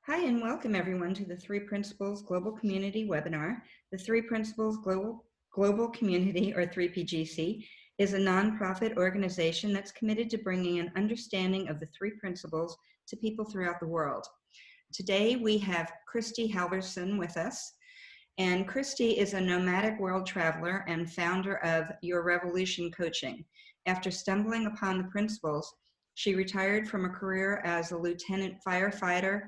Hi, and welcome everyone to the Three Principles Global Community webinar. The Three Principles Global Community, or 3PGC, is a nonprofit organization that's committed to bringing an understanding of the three principles to people throughout the world. Today we have Kristy Halvorsen with us, and Kristy is a nomadic world traveler and founder of Your Revolution Coaching. After stumbling upon the principles, she retired from a career as a lieutenant firefighter,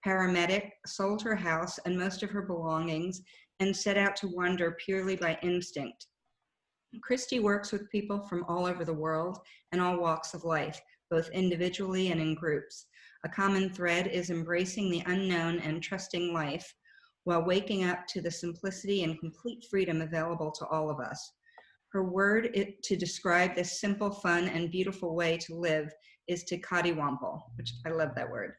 paramedic, sold her house and most of her belongings, and set out to wander purely by instinct. Kristy works with people from all over the world and all walks of life, both individually and in groups. A common thread is embracing the unknown and trusting life while waking up to the simplicity and complete freedom available to all of us. Her word to describe this simple, fun, and beautiful way to live is to Coddywomple, which I love that word.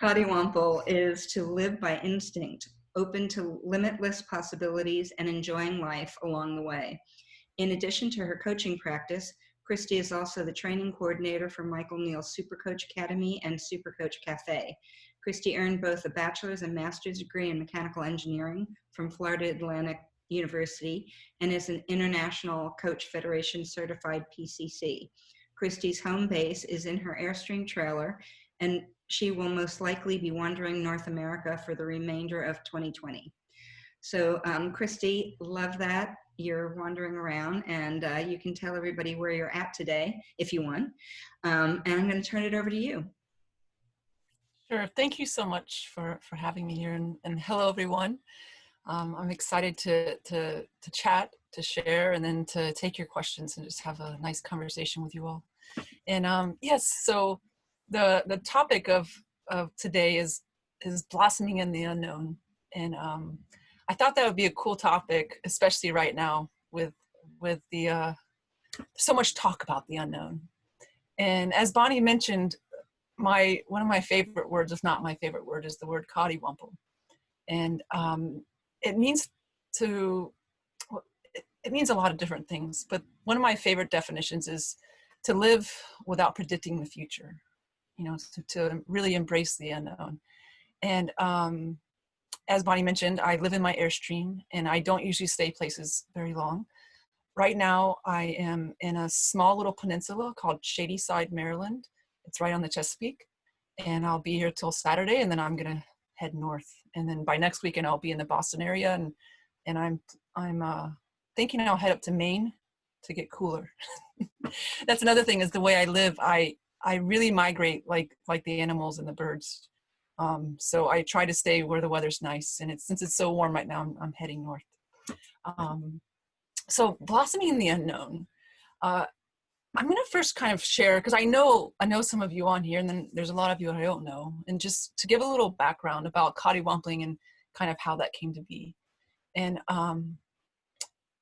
Coddiwompling is to live by instinct, open to limitless possibilities and enjoying life along the way. In addition to her coaching practice, Kristy is also the training coordinator for Michael Neal's Supercoach Academy and Supercoach Cafe. Kristy earned both a bachelor's and master's degree in mechanical engineering from Florida Atlantic University and is an International Coach Federation certified PCC. Kristy's home base is in her Airstream trailer, and she will most likely be wandering North America for the remainder of 2020. So Kristy, love that you're wandering around, and you can tell everybody where you're at today if you want. And I'm going to turn it over to you. Sure. Thank you so much for having me here, and hello everyone. I'm excited to chat, to share, and then to take your questions and just have a nice conversation with you all. And yes, so the topic of today is blossoming in the unknown, and I thought that would be a cool topic, especially right now with the so much talk about the unknown. And as Bonnie mentioned, one of my favorite words, if not my favorite word, is the word Coddiwomple, and it means it means a lot of different things. But one of my favorite definitions is to live without predicting the future. You know, to really embrace the unknown. And as Bonnie mentioned, I live in my Airstream, and I don't usually stay places very long. Right now, I am in a small little peninsula called Shadyside, Maryland. It's right on the Chesapeake, and I'll be here till Saturday, and then I'm gonna head north. And then by next weekend, I'll be in the Boston area, and I'm thinking I'll head up to Maine to get cooler. That's another thing, is the way I live. I really migrate like the animals and the birds. So I try to stay where the weather's nice, and since it's so warm right now, I'm heading north. So blossoming in the unknown. I'm going to first kind of share, because I know some of you on here, and then there's a lot of you I don't know, and just to give a little background about Coddiwompling and kind of how that came to be. And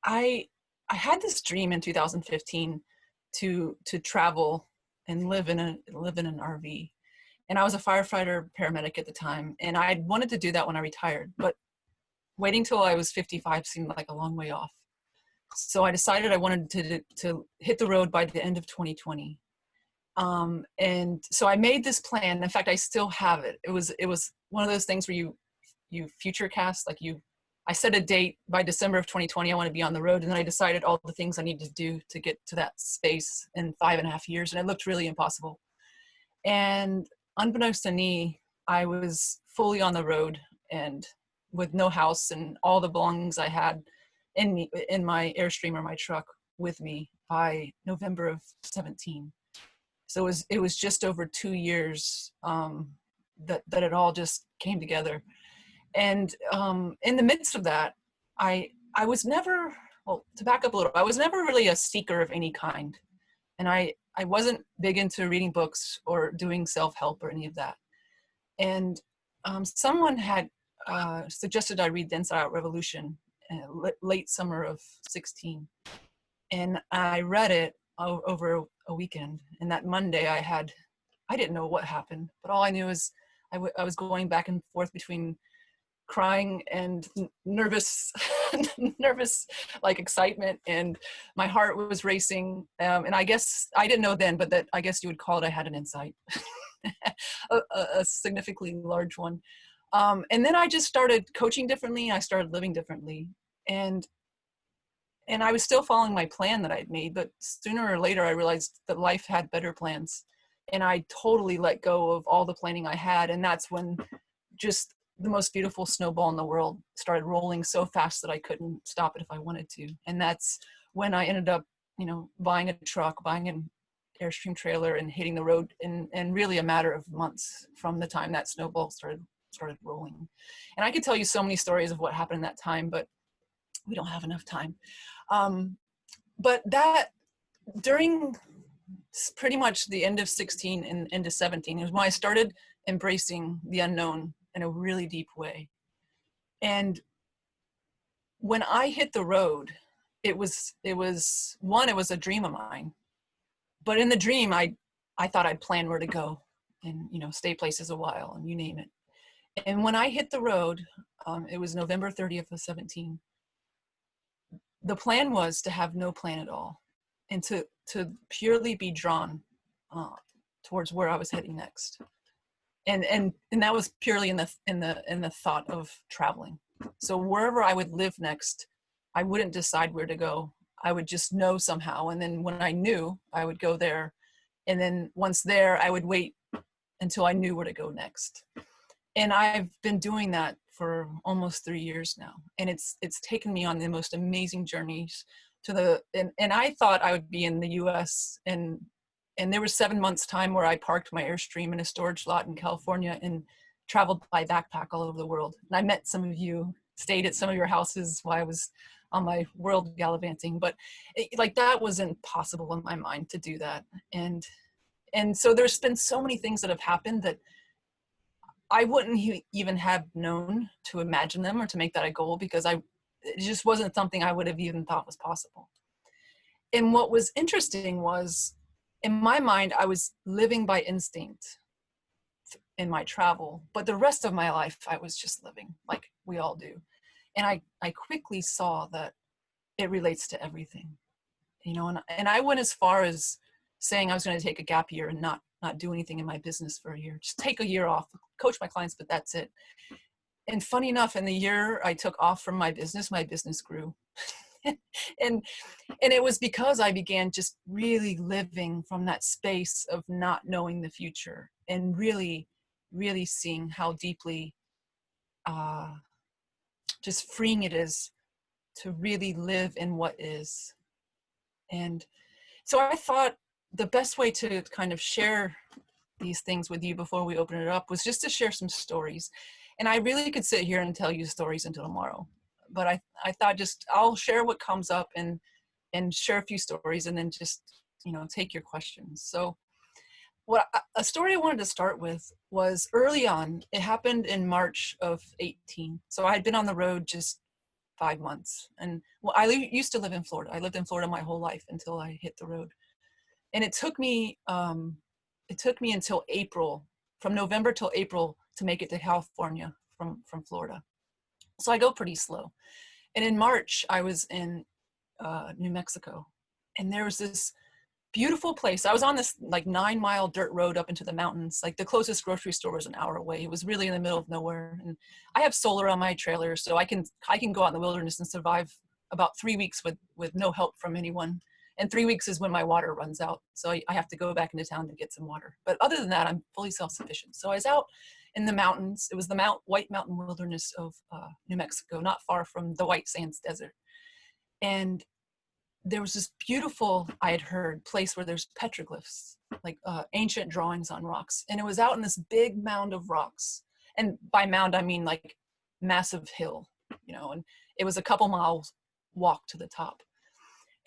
I had this dream in 2015 to travel and live in an RV. And I was a firefighter paramedic at the time, and I wanted to do that when I retired, but waiting till I was 55 seemed like a long way off. So I decided I wanted to hit the road by the end of 2020. And so I made this plan. In fact, I still have it. It was one of those things where you future cast, like I set a date by December of 2020, I want to be on the road. And then I decided all the things I need to do to get to that space in 5.5 years. And it looked really impossible. And unbeknownst to me, I was fully on the road and with no house and all the belongings I had in my Airstream or my truck with me by November of 17. So it was just over 2 years that it all just came together. And in the midst of that, I was never, well, to back up a little, I was never really a seeker of any kind. And I wasn't big into reading books or doing self-help or any of that. And someone had suggested I read The Inside Out Revolution late summer of 16. And I read it over a weekend. And that Monday I didn't know what happened, but all I knew is I was going back and forth between crying and nervous like excitement, and my heart was racing, and I guess I didn't know then, but that I guess you would call it I had an insight. a significantly large one. And then I just started coaching differently. I started living differently. And I was still following my plan that I'd made, but sooner or later I realized that life had better plans. And I totally let go of all the planning I had. And that's when just the most beautiful snowball in the world started rolling so fast that I couldn't stop it if I wanted to. And that's when I ended up, buying a truck, buying an Airstream trailer and hitting the road in really a matter of months from the time that snowball started rolling. And I could tell you so many stories of what happened in that time, but we don't have enough time. But that during pretty much the end of 16 and into 17 is when I started embracing the unknown in a really deep way. And when I hit the road, it was a dream of mine. But in the dream, I thought I'd plan where to go and, stay places a while and you name it. And when I hit the road, it was November 30th of 17. The plan was to have no plan at all and to purely be drawn towards where I was heading next. And that was purely in the thought of traveling. So wherever I would live next, I wouldn't decide where to go. I would just know somehow. And then when I knew, I would go there. And then once there, I would wait until I knew where to go next. And I've been doing that for almost 3 years now. And it's taken me on the most amazing journeys and I thought I would be in the US and there was 7 months time where I parked my Airstream in a storage lot in California and traveled by backpack all over the world. And I met some of you, stayed at some of your houses while I was on my world gallivanting, but that wasn't possible in my mind to do that. And so there's been so many things that have happened that I wouldn't even have known to imagine them or to make that a goal because it just wasn't something I would have even thought was possible. And what was interesting was, in my mind, I was living by instinct in my travel, but the rest of my life, I was just living like we all do. And I quickly saw that it relates to everything, and I went as far as saying I was going to take a gap year and not do anything in my business for a year, just take a year off, coach my clients, but that's it. And funny enough, in the year I took off from my business grew. and it was because I began just really living from that space of not knowing the future and really, really seeing how deeply just freeing it is to really live in what is. And so I thought the best way to kind of share these things with you before we open it up was just to share some stories. And I really could sit here and tell you stories until tomorrow, but I thought I'll share what comes up and share a few stories and then just, take your questions. So a story I wanted to start with was early on. It happened in March of 18. So I had been on the road just 5 months. And I used to live in Florida. I lived in Florida my whole life until I hit the road. And it took me until April, from November till April, to make it to California from Florida. So I go pretty slow. And in March, I was in New Mexico, and there was this beautiful place. I was on this 9-mile dirt road up into the mountains. The closest grocery store was an hour away. It was really in the middle of nowhere. And I have solar on my trailer, so I can go out in the wilderness and survive about 3 weeks with no help from anyone. And 3 weeks is when my water runs out. So I have to go back into town to get some water. But other than that, I'm fully self-sufficient. So I was out in the mountains. It was the White Mountain Wilderness of New Mexico, not far from the White Sands Desert. And there was this beautiful, I had heard, place where there's petroglyphs, ancient drawings on rocks. And it was out in this big mound of rocks. And by mound, I mean massive hill, and it was a couple miles walk to the top.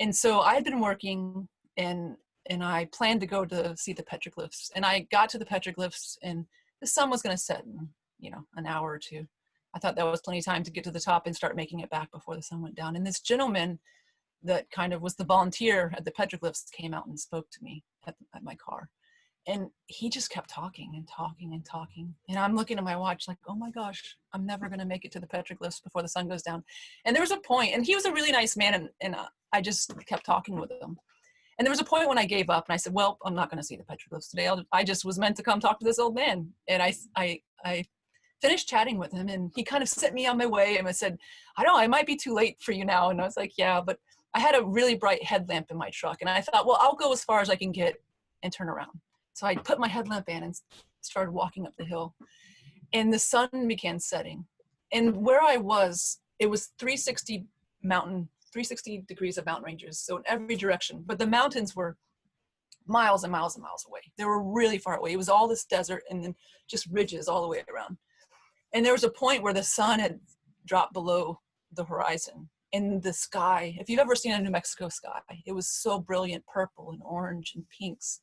And so I had been working and I planned to go to see the petroglyphs. And I got to the petroglyphs and the sun was going to set in, an hour or two. I thought that was plenty of time to get to the top and start making it back before the sun went down. And this gentleman that kind of was the volunteer at the petroglyphs came out and spoke to me at my car. And he just kept talking and talking and talking. And I'm looking at my watch oh my gosh, I'm never going to make it to the petroglyphs before the sun goes down. And there was a point, and he was a really nice man, and I just kept talking with him. And there was a point when I gave up and I said, well, I'm not going to see the petroglyphs today. I just was meant to come talk to this old man. And I finished chatting with him, and he kind of sent me on my way, and I said, I know I might be too late for you now. And I was like, yeah, but I had a really bright headlamp in my truck. And I thought, well, I'll go as far as I can get and turn around. So I put my headlamp in and started walking up the hill, and the sun began setting. And where I was, it was 360 degrees of mountain ranges. So in every direction, but the mountains were miles and miles and miles away. They were really far away. It was all this desert and then just ridges all the way around. And there was a point where the sun had dropped below the horizon, and the sky, if you've ever seen a New Mexico sky, it was so brilliant, purple and orange and pinks.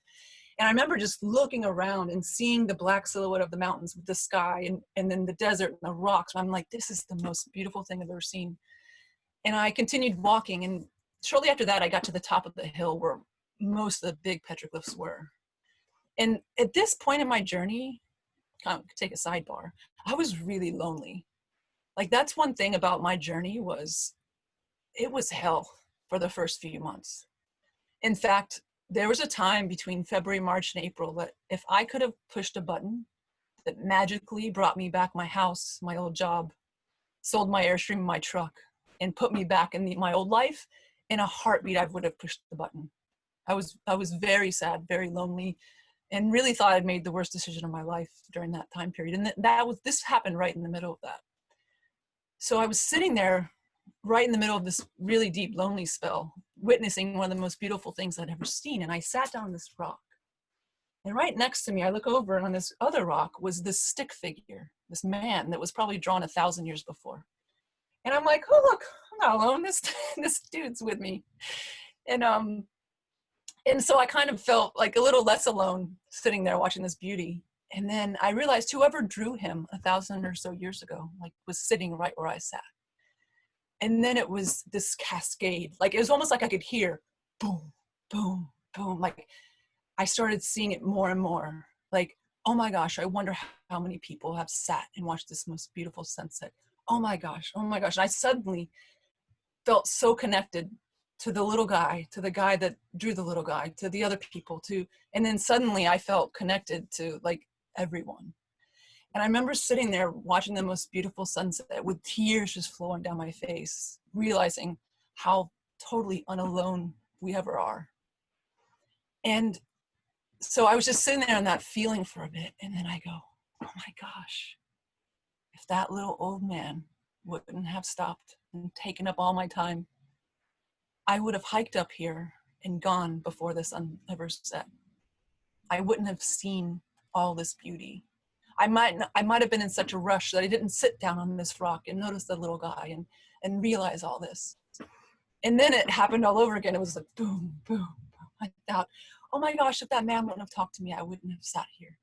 And I remember just looking around and seeing the black silhouette of the mountains with the sky and then the desert and the rocks. And I'm like, this is the most beautiful thing I've ever seen. And I continued walking, and shortly after that, I got to the top of the hill where most of the big petroglyphs were. And at this point in my journey, I'll take a sidebar, I was really lonely. Like, that's one thing about my journey was it was hell for the first few months. In fact, there was a time between February, March, and April that if I could have pushed a button that magically brought me back my house, my old job, sold my Airstream, my truck, and put me back in my old life, in a heartbeat, I would have pushed the button. I was very sad, very lonely, and really thought I'd made the worst decision of my life during that time period. And this happened right in the middle of that. So I was sitting there right in the middle of this really deep, lonely spell, witnessing one of the most beautiful things I'd ever seen. And I sat down on this rock. And right next to me, I look over, and on this other rock was this stick figure, this man that was probably drawn 1,000 years before. And I'm like, oh, look, I'm not alone. This dude's with me. And so I kind of felt like a little less alone sitting there watching this beauty. And then I realized whoever drew him 1,000 or so years ago, like, was sitting right where I sat. And then it was this cascade. Like, it was almost like I could hear boom, boom, boom. Like, I started seeing it more and more. Like, oh my gosh, I wonder how many people have sat and watched this most beautiful sunset. Oh my gosh, oh my gosh. And I suddenly felt so connected to the little guy, to the guy that drew the little guy, to the other people, and then suddenly I felt connected to, like, everyone. And I remember sitting there watching the most beautiful sunset with tears just flowing down my face, realizing how totally unalone we ever are. And so I was just sitting there in that feeling for a bit, and then I go, oh my gosh, if that little old man wouldn't have stopped and taken up all my time, I would have hiked up here and gone before the sun ever set. I wouldn't have seen all this beauty. I might have been in such a rush that I didn't sit down on this rock and notice the little guy and realize all this. And then it happened all over again. It was like boom, boom, boom. I thought, oh my gosh, if that man wouldn't have talked to me, I wouldn't have sat here.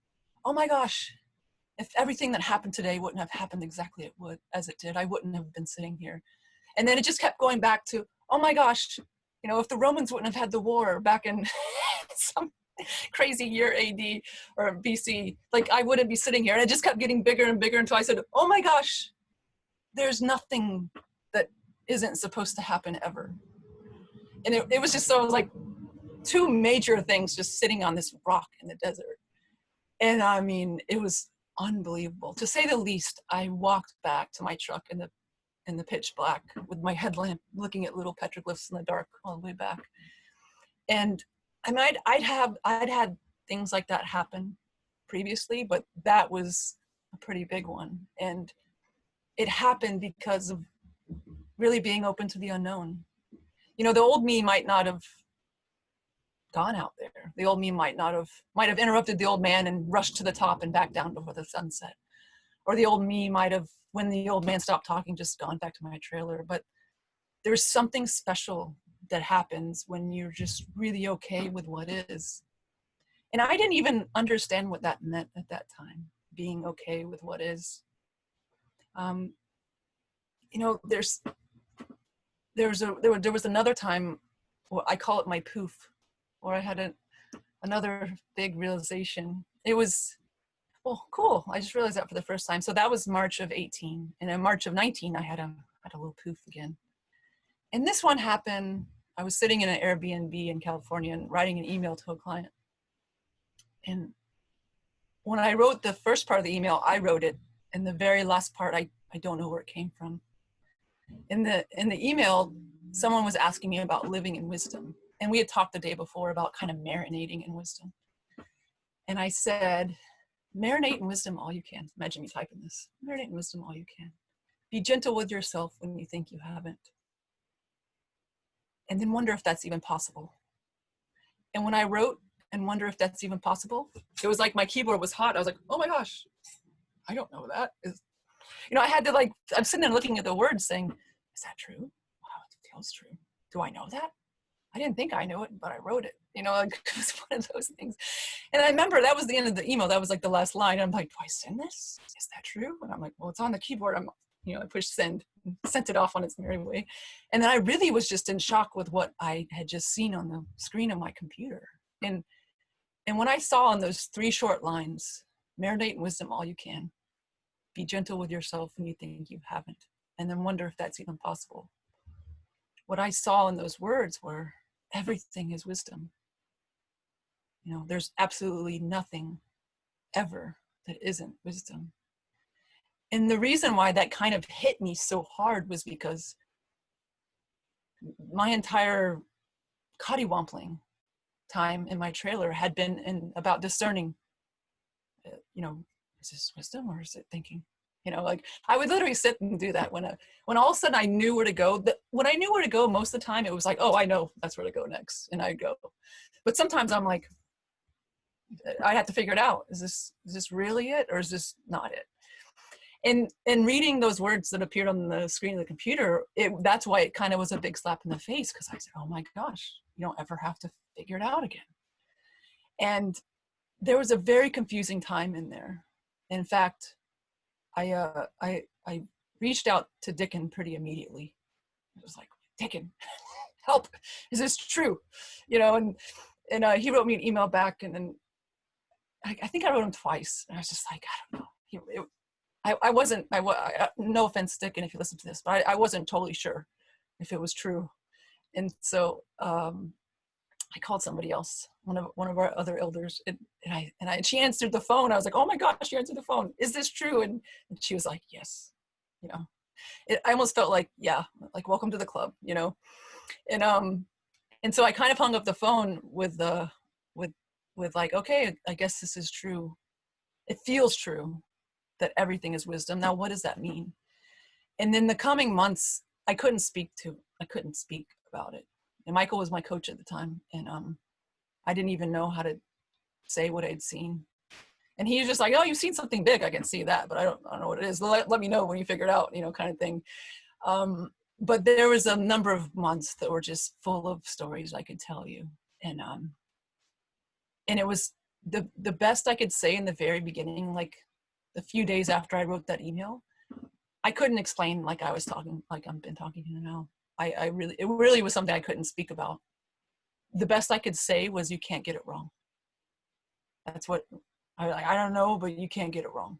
Oh my gosh, if everything that happened today wouldn't have happened exactly as it did, I wouldn't have been sitting here. And then it just kept going back to, oh my gosh, if the Romans wouldn't have had the war back in some crazy year AD or BC, like, I wouldn't be sitting here. And it just kept getting bigger and bigger until I said, oh my gosh, there's nothing that isn't supposed to happen ever. And it was just so, like, two major things just sitting on this rock in the desert. And I mean, it was unbelievable. To say the least, I walked back to my truck in the pitch black with my headlamp, looking at little petroglyphs in the dark all the way back. And I mean, I'd had things like that happen previously, but that was a pretty big one. And it happened because of really being open to the unknown. The old me might not have gone out there. The old me might have interrupted the old man and rushed to the top and back down before the sunset. Or the old me might have, when the old man stopped talking, just gone back to my trailer. But there's something special that happens when you're just really okay with what is. And I didn't even understand what that meant at that time, being okay with what is. There was another time, well, I call it my poof, where I had another big realization. It was, well, cool. I just realized that for the first time. So that was March of 18. And in March of 19, I had a little poof again. And this one happened I was sitting in an Airbnb in California and writing an email to a client. And when I wrote the first part of the email, I wrote it. And the very last part, I don't know where it came from. In the email, someone was asking me about living in wisdom. And we had talked the day before about kind of marinating in wisdom. And I said, marinate in wisdom all you can. Imagine me typing this. Marinate in wisdom all you can. Be gentle with yourself when you think you haven't. And then wonder if that's even possible. And when I wrote and wonder if that's even possible, it was like my keyboard was hot. I was like, oh my gosh, I don't know that. I had to I'm sitting there looking at the words saying, is that true? Wow, it feels true. Do I know that? I didn't think I knew it, but I wrote it. It was one of those things. And I remember that was the end of the email. That was like the last line. I'm like, do I send this? Is that true? And I'm like, well, it's on the keyboard. I pushed send, sent it off on its merry way. And then I really was just in shock with what I had just seen on the screen of my computer. And when I saw on those 3 short lines, marinate in wisdom all you can, be gentle with yourself when you think you haven't, and then wonder if that's even possible. What I saw in those words were, everything is wisdom. There's absolutely nothing ever that isn't wisdom. And the reason why that kind of hit me so hard was because my entire Coddiwompling time in my trailer had been about discerning, is this wisdom or is it thinking? I would literally sit and do that when all of a sudden I knew where to go. When I knew where to go, most of the time it was like, oh, I know that's where to go next, and I'd go. But sometimes I'm like, I have to figure it out. Is this really it, or is this not it? And reading those words that appeared on the screen of the computer, that's why it kind of was a big slap in the face, because I said, oh my gosh, you don't ever have to figure it out again. And there was a very confusing time in there. In fact, I reached out to Dickon pretty immediately. It was like, Dickon, help! Is this true? And he wrote me an email back, and then I think I wrote him twice. And I was just like, I don't know. I wasn't. No offense, Dickon, if you listen to this, but I wasn't totally sure if it was true. And so I called somebody else, one of our other elders, and she answered the phone. I was like, oh my gosh, she answered the phone. Is this true? And she was like, yes. I almost felt like, yeah, like welcome to the club, And so I kind of hung up the phone with like, okay, I guess this is true. It feels true that everything is wisdom. Now, what does that mean? And in the coming months, I couldn't speak about it. And Michael was my coach at the time, and I didn't even know how to say what I'd seen. And he was just like, oh, you've seen something big. I can see that, but I don't know what it is. Let me know when you figure it out, kind of thing. But there was a number of months that were just full of stories I could tell you. And it was the best I could say in the very beginning, like a few days after I wrote that email. I couldn't explain like I was talking, like I've been talking to you now. It really was something I couldn't speak about. The best I could say was, you can't get it wrong. That's what I don't know, but you can't get it wrong.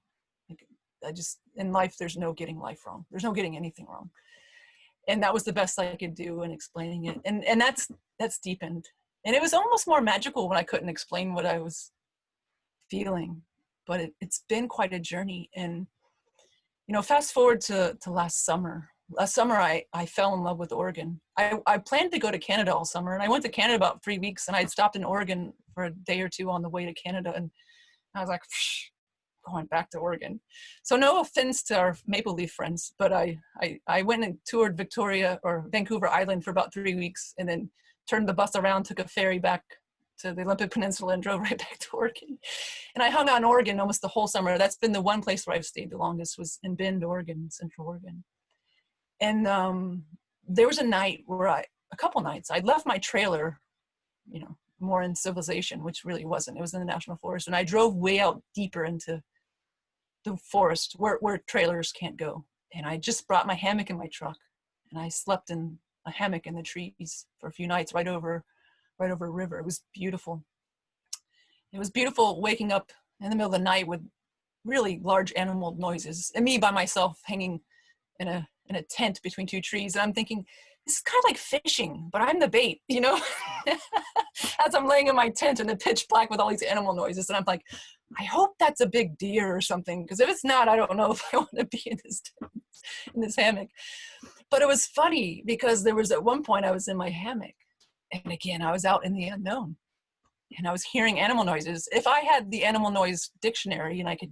In life, there's no getting life wrong. There's no getting anything wrong. And that was the best I could do in explaining it. And that's deepened. And it was almost more magical when I couldn't explain what I was feeling, but it's been quite a journey. And, fast forward to last summer. Last summer, I fell in love with Oregon. I planned to go to Canada all summer, and I went to Canada about 3 weeks, and I'd stopped in Oregon for a day or two on the way to Canada, and I was like, going back to Oregon. So no offense to our Maple Leaf friends, but I went and toured Vancouver Island for about 3 weeks, and then turned the bus around, took a ferry back to the Olympic Peninsula, and drove right back to Oregon. And I hung out in Oregon almost the whole summer. That's been the one place where I've stayed the longest, was in Bend, Oregon, Central Oregon. And there was a couple nights, I left my trailer, more in civilization, which really wasn't. It was in the National Forest. And I drove way out deeper into the forest where trailers can't go. And I just brought my hammock in my truck, and I slept in a hammock in the trees for a few nights right over a river. It was beautiful. It was beautiful waking up in the middle of the night with really large animal noises, and me by myself hanging in a tent between 2 trees. And I'm thinking, this is kind of like fishing, but I'm the bait, you know? As I'm laying in my tent in the pitch black with all these animal noises. And I'm like, I hope that's a big deer or something. Because if it's not, I don't know if I want to be in this hammock. But it was funny because there was at one point I was in my hammock. And again, I was out in the unknown. And I was hearing animal noises. If I had the animal noise dictionary and I could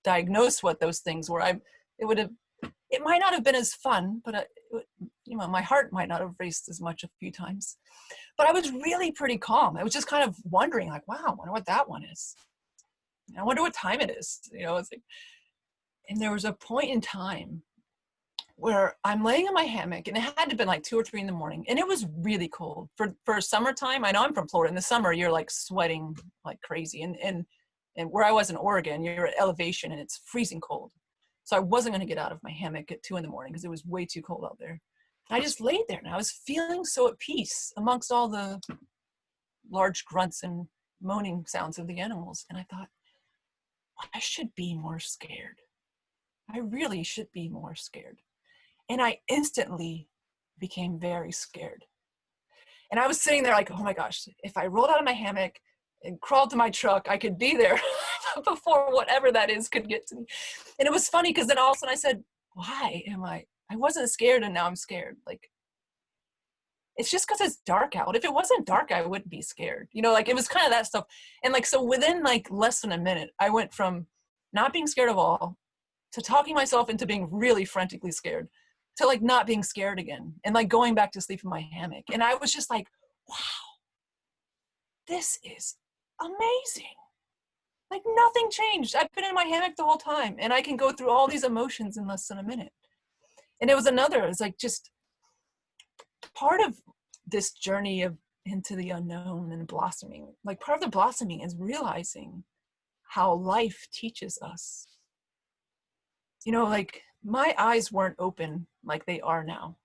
diagnose what those things were, it might not have been as fun, but my heart might not have raced as much a few times. But I was really pretty calm. I was just kind of wondering, like, wow, I wonder what that one is. I wonder what time it is. It's like, and there was a point in time where I'm laying in my hammock, and it had to have been like 2 or 3 in the morning, and it was really cold. For summertime, I know I'm from Florida. In the summer, you're like sweating like crazy. And where I was in Oregon, you're at elevation, and it's freezing cold. So I wasn't going to get out of my hammock at 2 in the morning because it was way too cold out there. And I just laid there, and I was feeling so at peace amongst all the large grunts and moaning sounds of the animals. And I thought, I should be more scared. I really should be more scared. And I instantly became very scared. And I was sitting there like, oh my gosh, if I rolled out of my hammock and crawled to my truck, I could be there before whatever that is could get to me. And it was funny because then all of a sudden I said, why am I wasn't scared and now I'm scared. Like, it's just because it's dark out. If it wasn't dark, I wouldn't be scared. Like it was kind of that stuff. And like, so within like less than a minute, I went from not being scared of all to talking myself into being really frantically scared to like not being scared again and like going back to sleep in my hammock. And I was just like, wow, this is amazing. Like nothing changed. I've been in my hammock the whole time and I can go through all these emotions in less than a minute. And it's like just part of this journey of into the unknown and blossoming. Like part of the blossoming is realizing how life teaches us. Like my eyes weren't open like they are now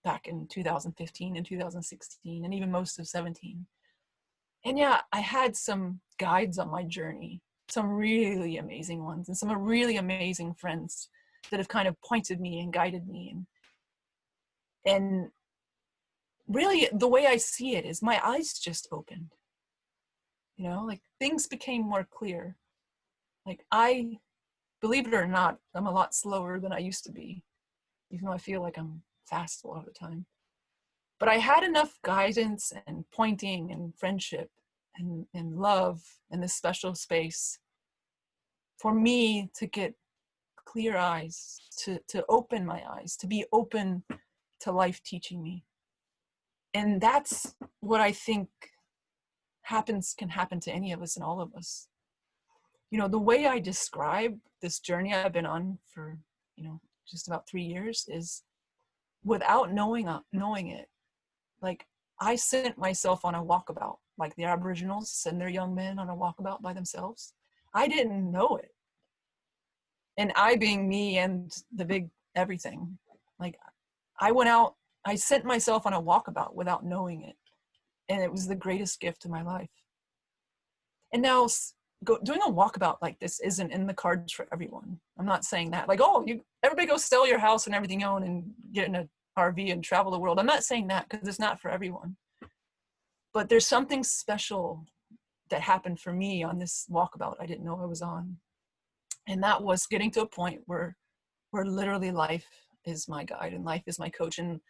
back in 2015 and 2016 and even most of 17. And yeah, I had some guides on my journey, some really amazing ones and some really amazing friends that have kind of pointed me and guided me. And really the way I see it is my eyes just opened, like things became more clear. Like I, believe it or not, I'm a lot slower than I used to be, even though I feel like I'm fast a lot of the time. But I had enough guidance and pointing and friendship and love in this special space for me to get clear eyes, to open my eyes, to be open to life teaching me. And that's what I think can happen to any of us and all of us. The way I describe this journey I've been on for, just about 3 years is without knowing it. Like I sent myself on a walkabout, like the Aboriginals send their young men on a walkabout by themselves. I didn't know it. And I being me and the big everything, like I went out, I sent myself on a walkabout without knowing it. And it was the greatest gift of my life. And now doing a walkabout like this isn't in the cards for everyone. I'm not saying that. Like, everybody go sell your house and everything you own and get in an RV and travel the world. I'm not saying that because it's not for everyone. But there's something special that happened for me on this walkabout I didn't know I was on. And that was getting to a point where literally life is my guide and life is my coach. And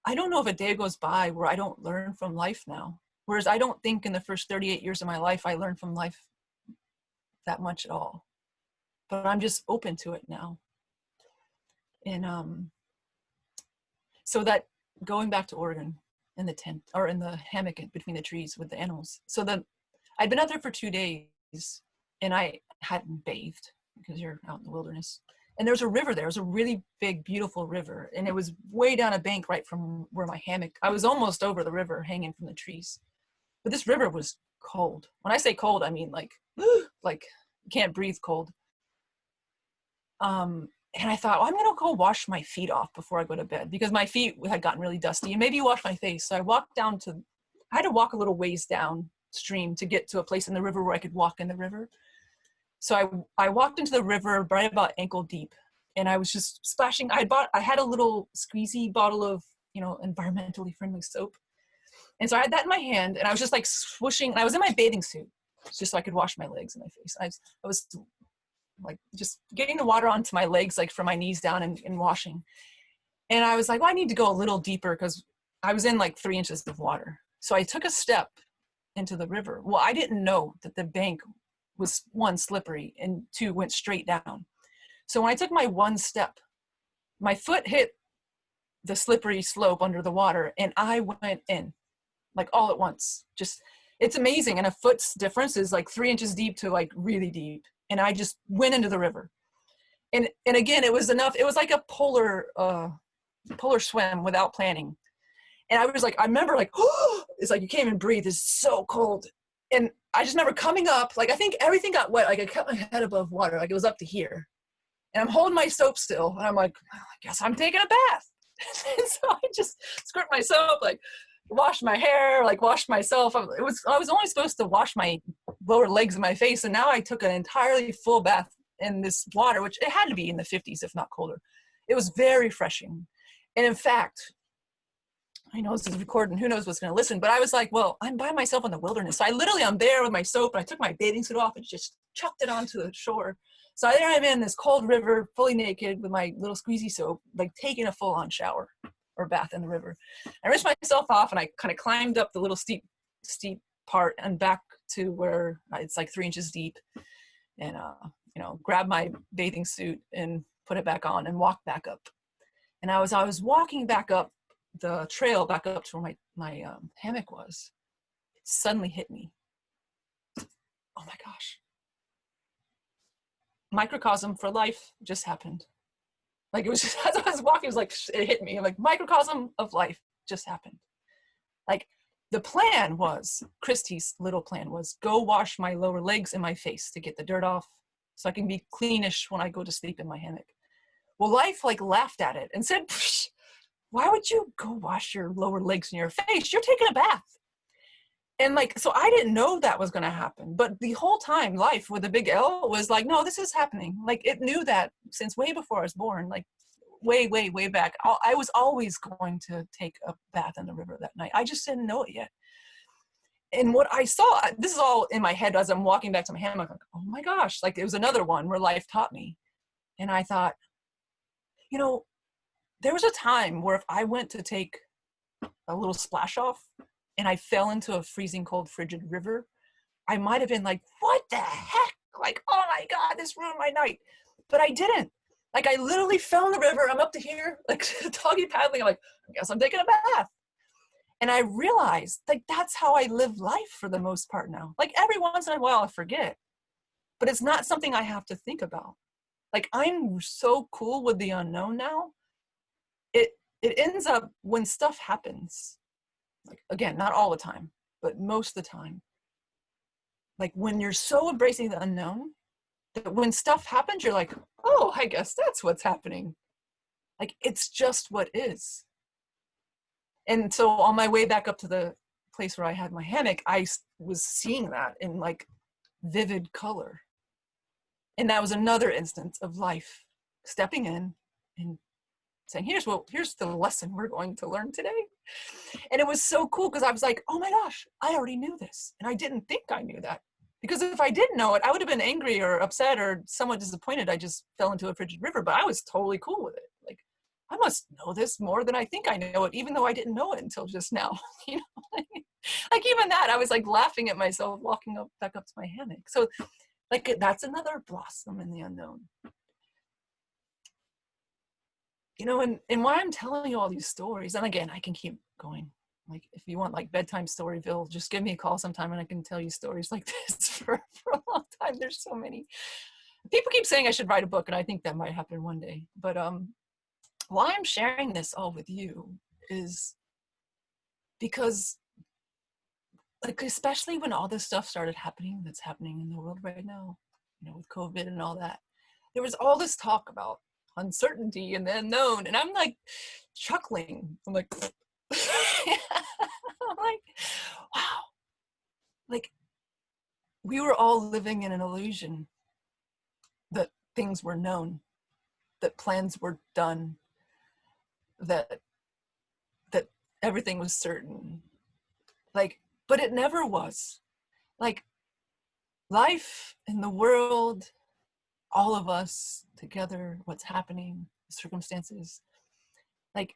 I don't know if a day goes by where I don't learn from life now. Whereas I don't think in the first 38 years of my life, I learned from life that much at all. But I'm just open to it now. And so that going back to Oregon in the tent or in the hammock between the trees with the animals. So I'd been out there for 2 days and I hadn't bathed because you're out in the wilderness. And there's a river there. It was a really big, beautiful river. And it was way down a bank right from where my hammock, I was almost over the river hanging from the trees. But this river was cold. When I say cold, I mean like you can't breathe cold. And I thought, I'm going to go wash my feet off before I go to bed because my feet had gotten really dusty and maybe wash my face. So I had to walk a little ways downstream to get to a place in the river where I could walk in the river. So I walked into the river right about ankle deep And I was just splashing. I had a little squeezy bottle of, environmentally friendly soap. And so I had that in my hand, and I was just like swooshing, and I was in my bathing suit just so I could wash my legs and my face. I was like just getting the water onto my legs, like from my knees down, and washing. And I was like, well, I need to go a little deeper because I was in like 3 inches of water. So I took a step into the river. Well, I didn't know that the bank was, 1, slippery, and 2, went straight down. So when I took my 1 step, my foot hit the slippery slope under the water, and I went in, like all at once. Just, it's amazing. And a foot's difference is like 3 inches deep to like really deep. And I just went into the river. And again, it was enough. It was like a polar swim without planning. And I was like, I remember like, oh, it's like you can't even breathe. It's so cold. And I just remember coming up, like I think everything got wet. Like I kept my head above water, like it was up to here. And I'm holding my soap still. And I'm like, oh, I guess I'm taking a bath. And so I just squirt my soap, like wash my hair, like wash myself. I was only supposed to wash my lower legs and my face. And now I took an entirely full bath in this water, which it had to be in the 50s, if not colder. It was very refreshing. And in fact, I know this is recorded and who knows what's going to listen, but I was like, well, I'm by myself in the wilderness. So I'm there with my soap, and I took my bathing suit off and just chucked it onto the shore. So there I'm in this cold river, fully naked with my little squeezy soap, like taking a full on shower or bath in the river. I rinsed myself off, and I kind of climbed up the little steep part and back to where it's like 3 inches deep, and, grabbed my bathing suit and put it back on and walked back up. And I was walking back up the trail back up to where my hammock was. It suddenly hit me. Oh my gosh. Microcosm for life just happened. Like it was just, as I was walking, it was like, it hit me. I'm like, microcosm of life just happened. Like the plan was, Kristy's little plan was, go wash my lower legs and my face to get the dirt off so I can be cleanish when I go to sleep in my hammock. Well, life like laughed at it and said, why would you go wash your lower legs and your face? You're taking a bath. And like, so I didn't know that was going to happen. But the whole time, life with a big L was like, no, this is happening. Like it knew that since way before I was born, like way, way, way back. I was always going to take a bath in the river that night. I just didn't know it yet. And what I saw, this is all in my head as I'm walking back to my hammock, like, oh my gosh, like it was another one where life taught me. And I thought, there was a time where if I went to take a little splash off and I fell into a freezing cold, frigid river, I might have been like, what the heck? Like, oh my God, this ruined my night. But I didn't. Like I literally fell in the river. I'm up to here, like doggy paddling. I'm like, I guess I'm taking a bath. And I realized like, that's how I live life for the most part now. Like every once in a while I forget, but it's not something I have to think about. Like I'm so cool with the unknown now. It ends up when stuff happens, like again, not all the time, but most of the time, like when you're so embracing the unknown that when stuff happens, you're like, oh, I guess that's what's happening. Like it's just what is. And so on my way back up to the place where I had my hammock, I was seeing that in like vivid color. And that was another instance of life stepping in and saying, here's the lesson we're going to learn today. And it was so cool because I was like, oh my gosh, I already knew this. And I didn't think I knew that. Because if I didn't know it, I would have been angry or upset or somewhat disappointed I just fell into a frigid river, but I was totally cool with it. Like, I must know this more than I think I know it, even though I didn't know it until just now. Like even that, I was like laughing at myself walking back up to my hammock. So like that's another blossom in the unknown. And why I'm telling you all these stories, and again, I can keep going. Like, if you want like bedtime Storyville, just give me a call sometime and I can tell you stories like this for a long time. There's so many. People keep saying I should write a book, and I think that might happen one day. But why I'm sharing this all with you is because, like, especially when all this stuff started happening that's happening in the world right now, with COVID and all that, there was all this talk about uncertainty and the unknown, and I'm like chuckling. I'm like, I'm like, wow, like we were all living in an illusion that things were known, that plans were done, that everything was certain. Like, but it never was. Like, life in the world, all of us together, what's happening, circumstances, like,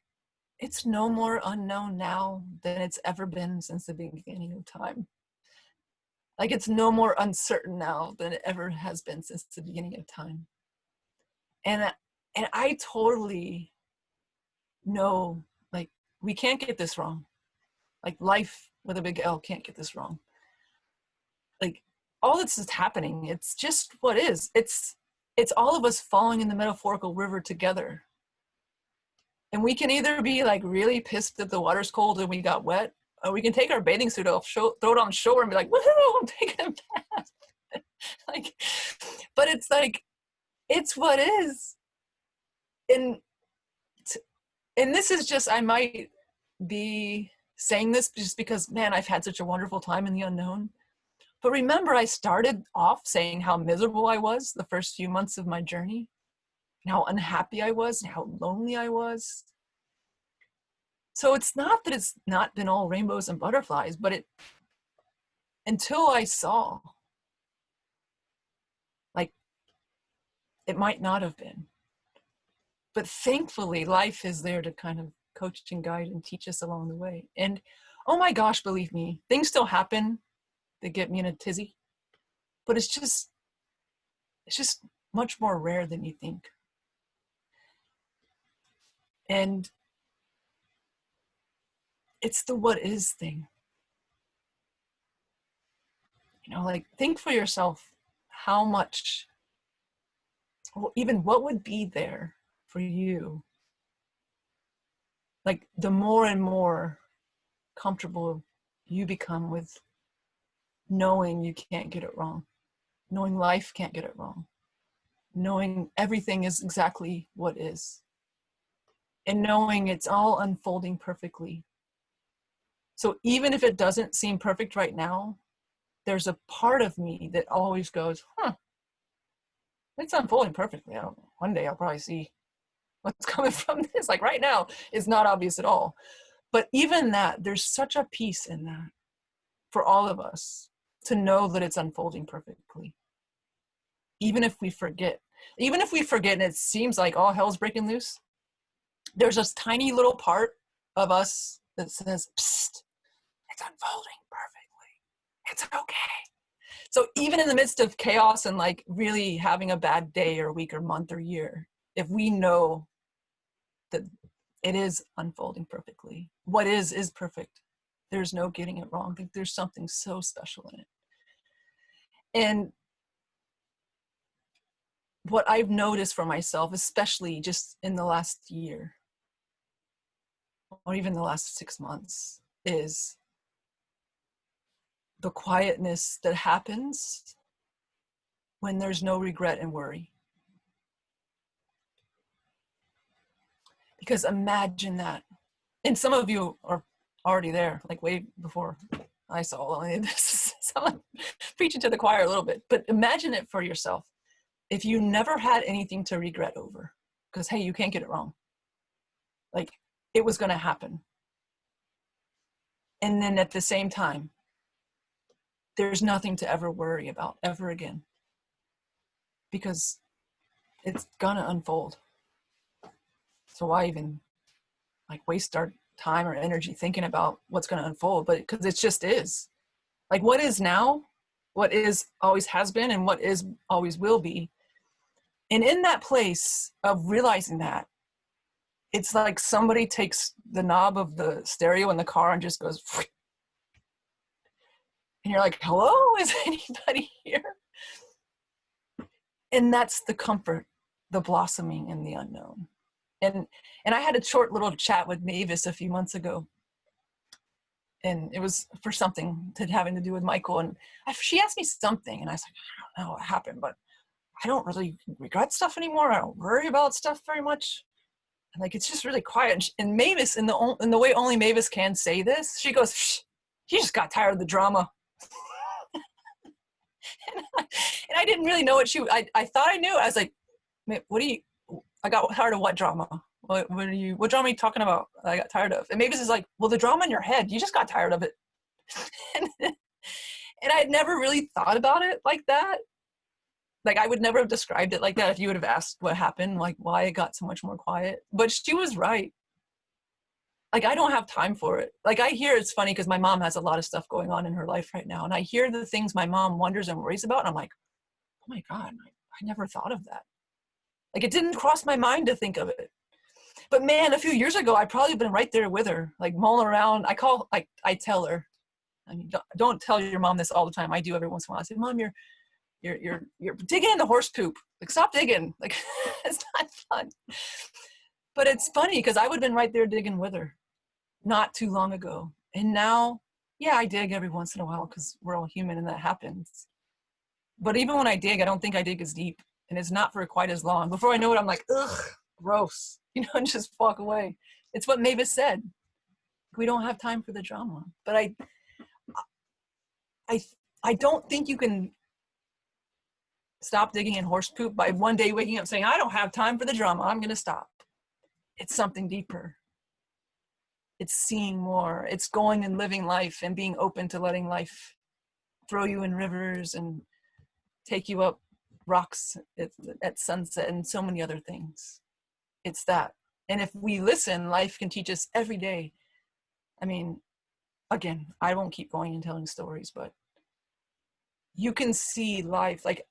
it's no more unknown now than it's ever been since the beginning of time. Like, it's no more uncertain now than it ever has been since the beginning of time. And I totally know, like, we can't get this wrong. Like, life with a big L can't get this wrong. Like, all this is happening, it's just what is. It's all of us falling in the metaphorical river together. And we can either be like really pissed that the water's cold and we got wet, or we can take our bathing suit off, throw it on shore and be like, woohoo, I'm taking a bath. Like, but it's like, it's what is. And this is just, I might be saying this just because, man, I've had such a wonderful time in the unknown. But remember, I started off saying how miserable I was the first few months of my journey, and how unhappy I was, and how lonely I was. So it's not that it's not been all rainbows and butterflies, but until I saw, like, it might not have been. But thankfully, life is there to kind of coach and guide and teach us along the way. And oh my gosh, believe me, things still happen that get me in a tizzy, but it's just much more rare than you think. And it's the what is thing. You know, like, think for yourself how much, or even what would be there for you. Like, the more and more comfortable you become with knowing you can't get it wrong, knowing life can't get it wrong, knowing everything is exactly what is, and knowing it's all unfolding perfectly. So even if it doesn't seem perfect right now, there's a part of me that always goes, it's unfolding perfectly. I don't know. One day I'll probably see what's coming from this. Like, right now, it's not obvious at all. But even that, there's such a peace in that for all of us to know that it's unfolding perfectly. Even if we forget and it seems like all hell's breaking loose, there's this tiny little part of us that says, psst, it's unfolding perfectly. It's okay. So even in the midst of chaos and like really having a bad day or week or month or year, if we know that it is unfolding perfectly, what is perfect. There's no getting it wrong. There's something so special in it. And what I've noticed for myself, especially just in the last year, or even the last 6 months, is the quietness that happens when there's no regret and worry. Because imagine that. And some of you are already there, like way before I saw this. I'm preaching to the choir a little bit, but imagine it for yourself. If you never had anything to regret over, because hey, you can't get it wrong. Like, it was going to happen. And then at the same time, there's nothing to ever worry about ever again, because it's going to unfold. So why even like waste our time or energy thinking about what's going to unfold? But because it just is. Like, what is now, what is always has been, and what is always will be. And in that place of realizing that, it's like somebody takes the knob of the stereo in the car and just goes, and you're like, hello, is anybody here? And that's the comfort, the blossoming in the unknown. And I had a short little chat with Mavis a few months ago, and it was for something having to do with Michael. And she asked me something, and I was like, I don't know what happened, but I don't really regret stuff anymore. I don't worry about stuff very much. And like, it's just really quiet. And Mavis, in the way only Mavis can say this, she goes, shh, she just got tired of the drama. and I didn't really know what I thought I knew. I was like, what do you, I got tired of what drama? What drama are you talking about? I got tired of. And Mavis is like, well, the drama in your head, you just got tired of it. And I'd never really thought about it like that. Like, I would never have described it like that if you would have asked what happened, like why it got so much more quiet. But she was right. Like, I don't have time for it. Like, I hear, it's funny because my mom has a lot of stuff going on in her life right now. And I hear the things my mom wonders and worries about. And I'm like, oh my God, I never thought of that. Like, it didn't cross my mind to think of it. But man, a few years ago, I'd probably been right there with her, like mulling around. I tell her, I mean, don't tell your mom this all the time. I do every once in a while. I say, Mom, you're digging in the horse poop. Like, stop digging. Like, it's not fun. But it's funny because I would have been right there digging with her not too long ago. And now, yeah, I dig every once in a while because we're all human and that happens. But even when I dig, I don't think I dig as deep. And it's not for quite as long. Before I know it, I'm like, ugh, gross, and just walk away. It's what Mavis said. We don't have time for the drama. But I don't think you can stop digging in horse poop by one day waking up saying, I don't have time for the drama, I'm going to stop. It's something deeper. It's seeing more. It's going and living life and being open to letting life throw you in rivers and take you up rocks at sunset and so many other things. It's that. And if we listen, life can teach us every day. I mean, again, I won't keep going and telling stories, but you can see life. Like,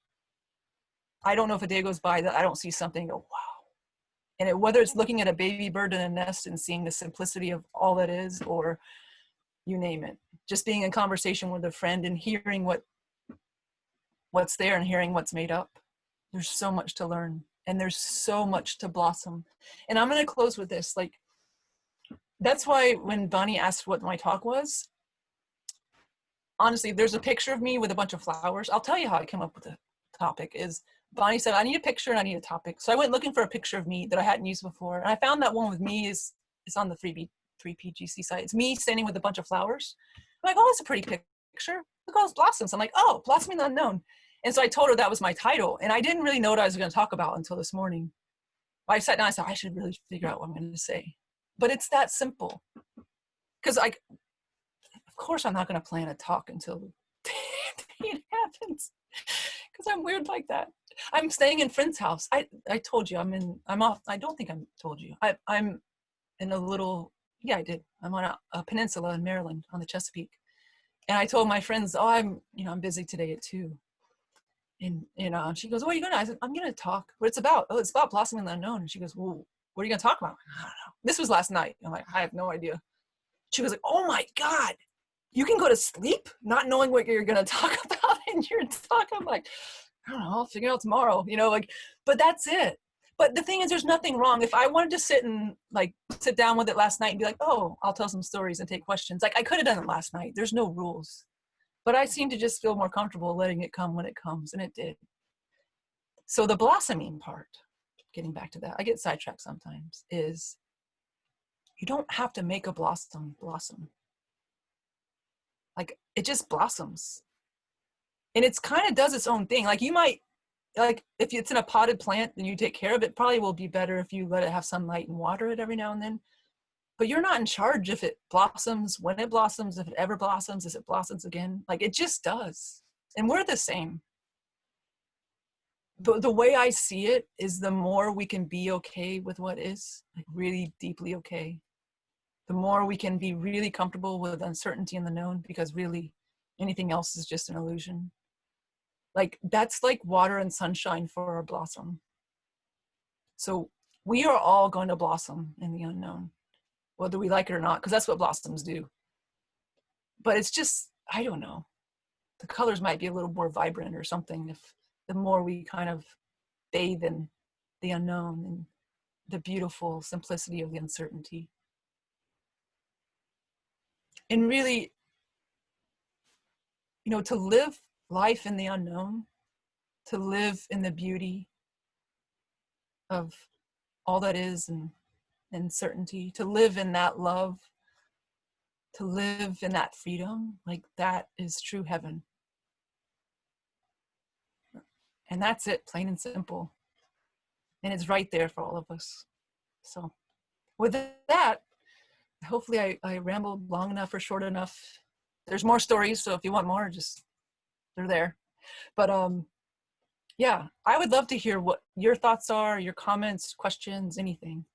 I don't know if a day goes by that I don't see something and go, wow. And whether it's looking at a baby bird in a nest and seeing the simplicity of all that is, or you name it, just being in conversation with a friend and hearing what's there and hearing what's made up. There's so much to learn and there's so much to blossom. And I'm going to close with this. Like, that's why when Bonnie asked what my talk was, honestly, there's a picture of me with a bunch of flowers. I'll tell you how I came up with the topic is Bonnie said, I need a picture and I need a topic. So I went looking for a picture of me that I hadn't used before. And I found that one with me is on the 3PGC site. It's me standing with a bunch of flowers. I'm like, oh, it's a pretty picture. Look at all those blossoms. I'm like, oh, Blossoming the Unknown. And so I told her that was my title. And I didn't really know what I was going to talk about until this morning. I sat down and I said, I should really figure out what I'm going to say. But it's that simple. Because of course I'm not going to plan a talk until it happens. Because I'm weird like that. I'm staying in friend's house. I told you I'm off. I don't think I told you. I'm in a little, yeah, I did. I'm on a peninsula in Maryland on the Chesapeake. And I told my friends, oh, I'm busy today at 2. And she goes, what are you going to? I said, I'm going to talk. What it's about? Oh, it's about Blossoming the Unknown. And she goes, well, what are you going to talk about? I don't know. This was last night. I'm like, I have no idea. She was like, oh my God, you can go to sleep not knowing what you're going to talk about in your talk. I'm like, I don't know, I'll figure it out tomorrow, but that's it. But the thing is, there's nothing wrong. If I wanted to sit down with it last night and be like, oh, I'll tell some stories and take questions. Like, I could have done it last night. There's no rules. But I seem to just feel more comfortable letting it come when it comes, and it did. So the blossoming part, getting back to that, I get sidetracked sometimes, is you don't have to make a blossom. Like, it just blossoms. And it's kind of does its own thing. Like, you might, like, if it's in a potted plant and you take care of it, probably will be better if you let it have sunlight and water it every now and then. But you're not in charge if it blossoms, when it blossoms, if it ever blossoms, if it blossoms again. Like, it just does. And we're the same. But the way I see it is the more we can be okay with what is, like really deeply okay, the more we can be really comfortable with uncertainty in the known, because really anything else is just an illusion. Like, that's like water and sunshine for our blossom. So we are all going to blossom in the unknown, whether we like it or not, because that's what blossoms do. But it's just, I don't know, the colors might be a little more vibrant or something if the more we kind of bathe in the unknown and the beautiful simplicity of the uncertainty. And really, to live life in the unknown, to live in the beauty of all that is and certainty, to live in that love, to live in that freedom, like, that is true heaven. And that's it, plain and simple. and it's right there for all of us. So with that, hopefully I rambled long enough or short enough. There's more stories, so if you want more, just, they're there. But yeah, I would love to hear what your thoughts are, your comments, questions, anything.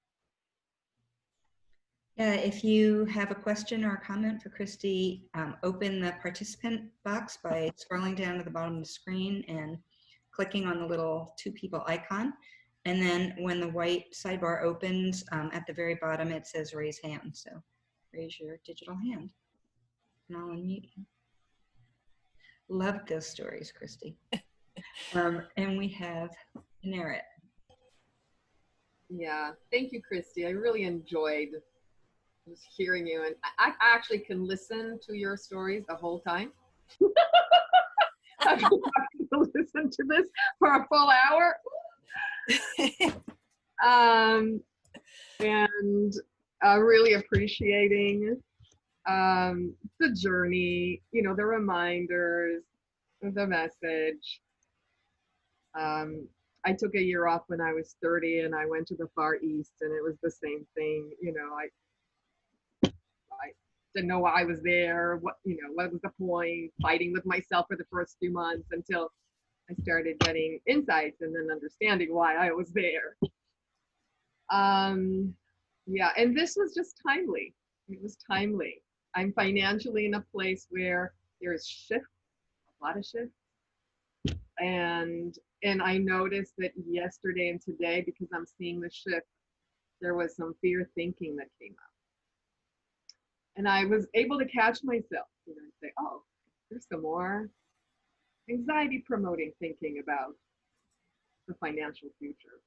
Yeah, if you have a question or a comment for Kristy, open the participant box by scrolling down to the bottom of the screen and clicking on the little two people icon. And then when the white sidebar opens, at the very bottom, it says raise hand. So raise your digital hand and I'll unmute you. Love those stories, Kristy. And we have Narit. Yeah, thank you, Kristy. I really enjoyed just hearing you, and I actually can listen to your stories the whole time. I can listen to this for a full hour. And really appreciating the journey, you know, the reminders, the message. I took a year off when I was 30 and I went to the Far East, and it was the same thing. You know, I didn't know why I was there, what was the point, fighting with myself for the first few months until I started getting insights and then understanding why I was there. Yeah, and this was just timely. It was timely. I'm financially in a place where there's shift, a lot of shift. And I noticed that yesterday and today, because I'm seeing the shift, there was some fear thinking that came up. And I was able to catch myself, you know, and say, oh, there's some more anxiety promoting thinking about the financial future.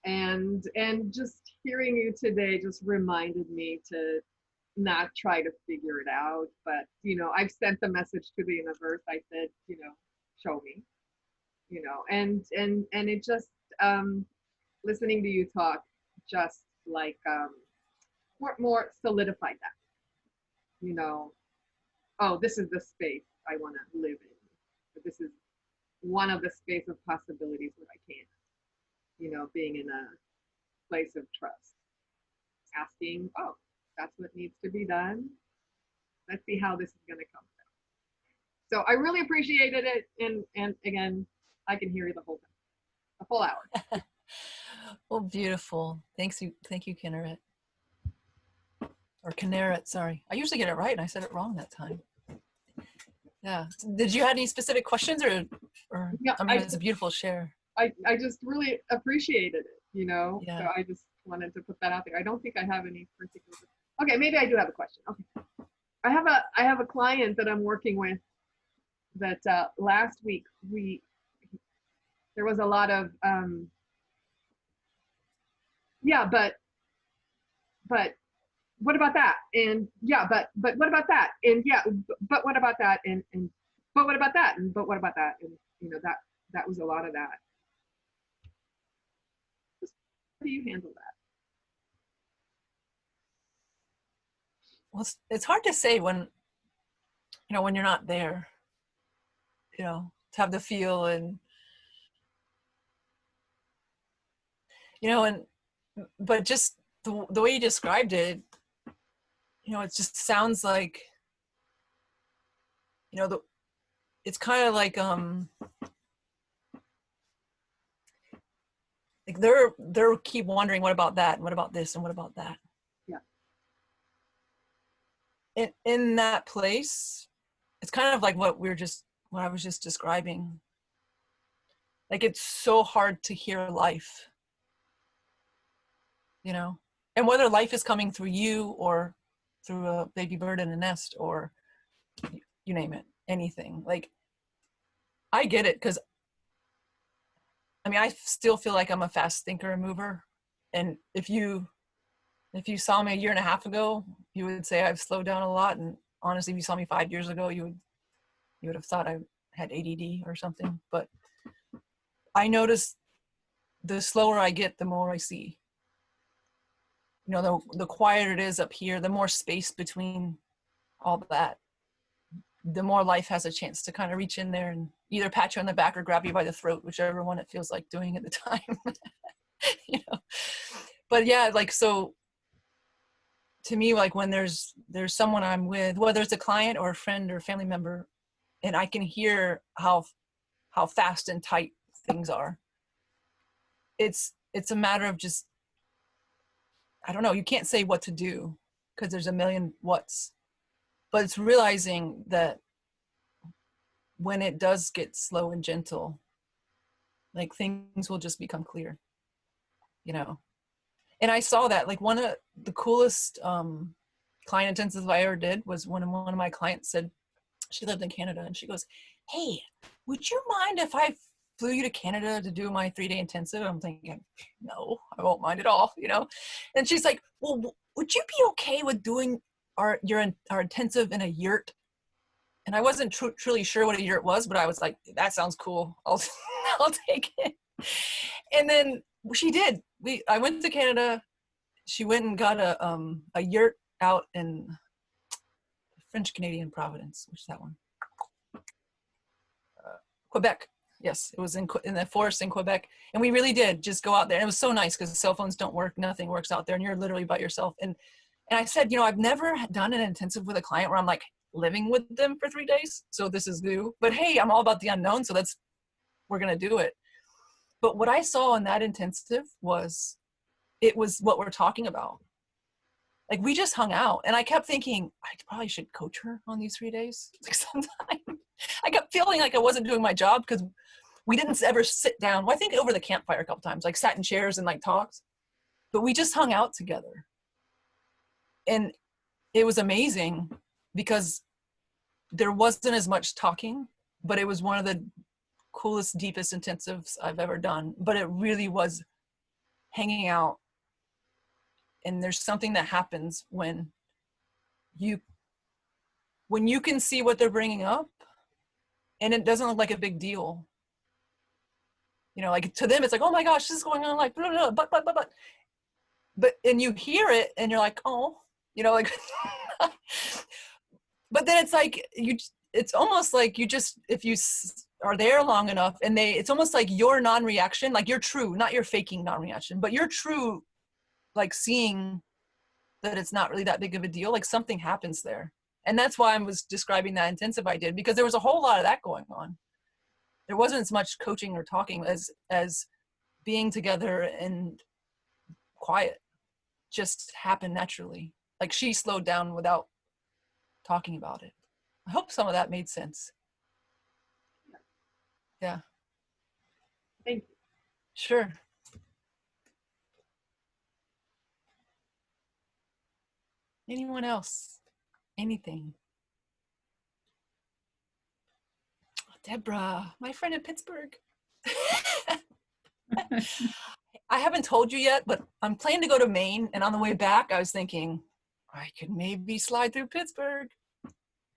And just hearing you today just reminded me to not try to figure it out, but, you know, I've sent the message to the universe. I said, you know, show me, you know, and it just, listening to you talk, just like, more solidified that, you know, oh, this is the space I want to live in. This is one of the space of possibilities where I can, you know, being in a place of trust, asking, oh, that's what needs to be done. Let's see how this is going to come out. So I really appreciated it. And again, I can hear you the whole time, a full hour. Well, beautiful. Thank you, Kinneret. Or Kinneret, sorry. I usually get it right and I said it wrong that time. Yeah. Did you have any specific questions or Yeah, I mean, it's a beautiful share. I just really appreciated it, you know? Yeah. So I just wanted to put that out there. I don't think I have any particular, okay, maybe I do have a question. Okay. I have a client that I'm working with that last week there was a lot of, yeah, but what about that? And yeah, but what about that? And yeah, but what about that? And but what about that? And but what about that? And you know, that was a lot of that. How do you handle that? Well, it's hard to say when, you know, when you're not there, you know, to have the feel and, you know, and, but just the way you described it, you know, it just sounds like, you know, it's kind of like they're keep wondering, what about that? And what about this? And what about that? Yeah. In that place, it's kind of like what I was just describing. Like, it's so hard to hear life, you know, and whether life is coming through you or through a baby bird in a nest or you name it, anything. Like, I get it, because I mean, I still feel like I'm a fast thinker and mover. And if you saw me a year and a half ago, you would say I've slowed down a lot. And honestly, if you saw me 5 years ago, you would have thought I had ADD or something. But I notice the slower I get, the more I see. You know, the quieter it is up here, the more space between all that, the more life has a chance to kind of reach in there either pat you on the back or grab you by the throat, whichever one it feels like doing at the time. You know, but yeah, like, so to me, like when there's someone I'm with, whether it's a client or a friend or family member, and I can hear how fast and tight things are, it's a matter of just, I don't know, you can't say what to do because there's a million what's, but it's realizing that when it does get slow and gentle, like things will just become clear, you know. And I saw that, like, one of the coolest client intensives I ever did was when one of my clients said, she lived in Canada, and she goes, "Hey, would you mind if I flew you to Canada to do my 3-day intensive?" I'm thinking, no, I won't mind at all, you know. And she's like, "Well, would you be okay with doing our intensive in a yurt?" And I wasn't truly sure what a yurt was, but I was like, that sounds cool. I'll I'll take it. And then she did. I went to Canada. She went and got a yurt out in French Canadian Providence. Which is that one? Quebec. Yes, it was in the forest in Quebec. And we really did just go out there. And it was so nice because cell phones don't work. Nothing works out there. And you're literally by yourself. And I said, you know, I've never done an intensive with a client where I'm like living with them for 3 days. So this is new. But hey, I'm all about the unknown. So we're going to do it. But what I saw in that intensive was, it was what we're talking about. Like, we just hung out, and I kept thinking, I probably should coach her on these 3 days. Like, sometime I kept feeling like I wasn't doing my job because we didn't ever sit down. Well, I think over the campfire a couple times, like sat in chairs and like talked, but we just hung out together. And it was amazing because there wasn't as much talking, but it was one of the coolest, deepest intensives I've ever done. But it really was hanging out. And there's something that happens when you can see what they're bringing up and it doesn't look like a big deal. You know, like to them, it's like, oh my gosh, this is going on, like, blah, blah, blah, but, and you hear it and you're like, oh, you know, like, but then it's like, it's almost like you just, if you are there long enough and it's almost like your non-reaction, like your true, not your faking non-reaction, but your true, like seeing that it's not really that big of a deal, like something happens there. And that's why I was describing that intensive I did, because there was a whole lot of that going on. There wasn't as much coaching or talking as being together and quiet just happened naturally. Like, she slowed down without talking about it. I hope some of that made sense. Yeah. Thank you. Sure. Anyone else? Anything? Deborah, my friend in Pittsburgh. I haven't told you yet, but I'm planning to go to Maine, and on the way back, I was thinking I could maybe slide through Pittsburgh.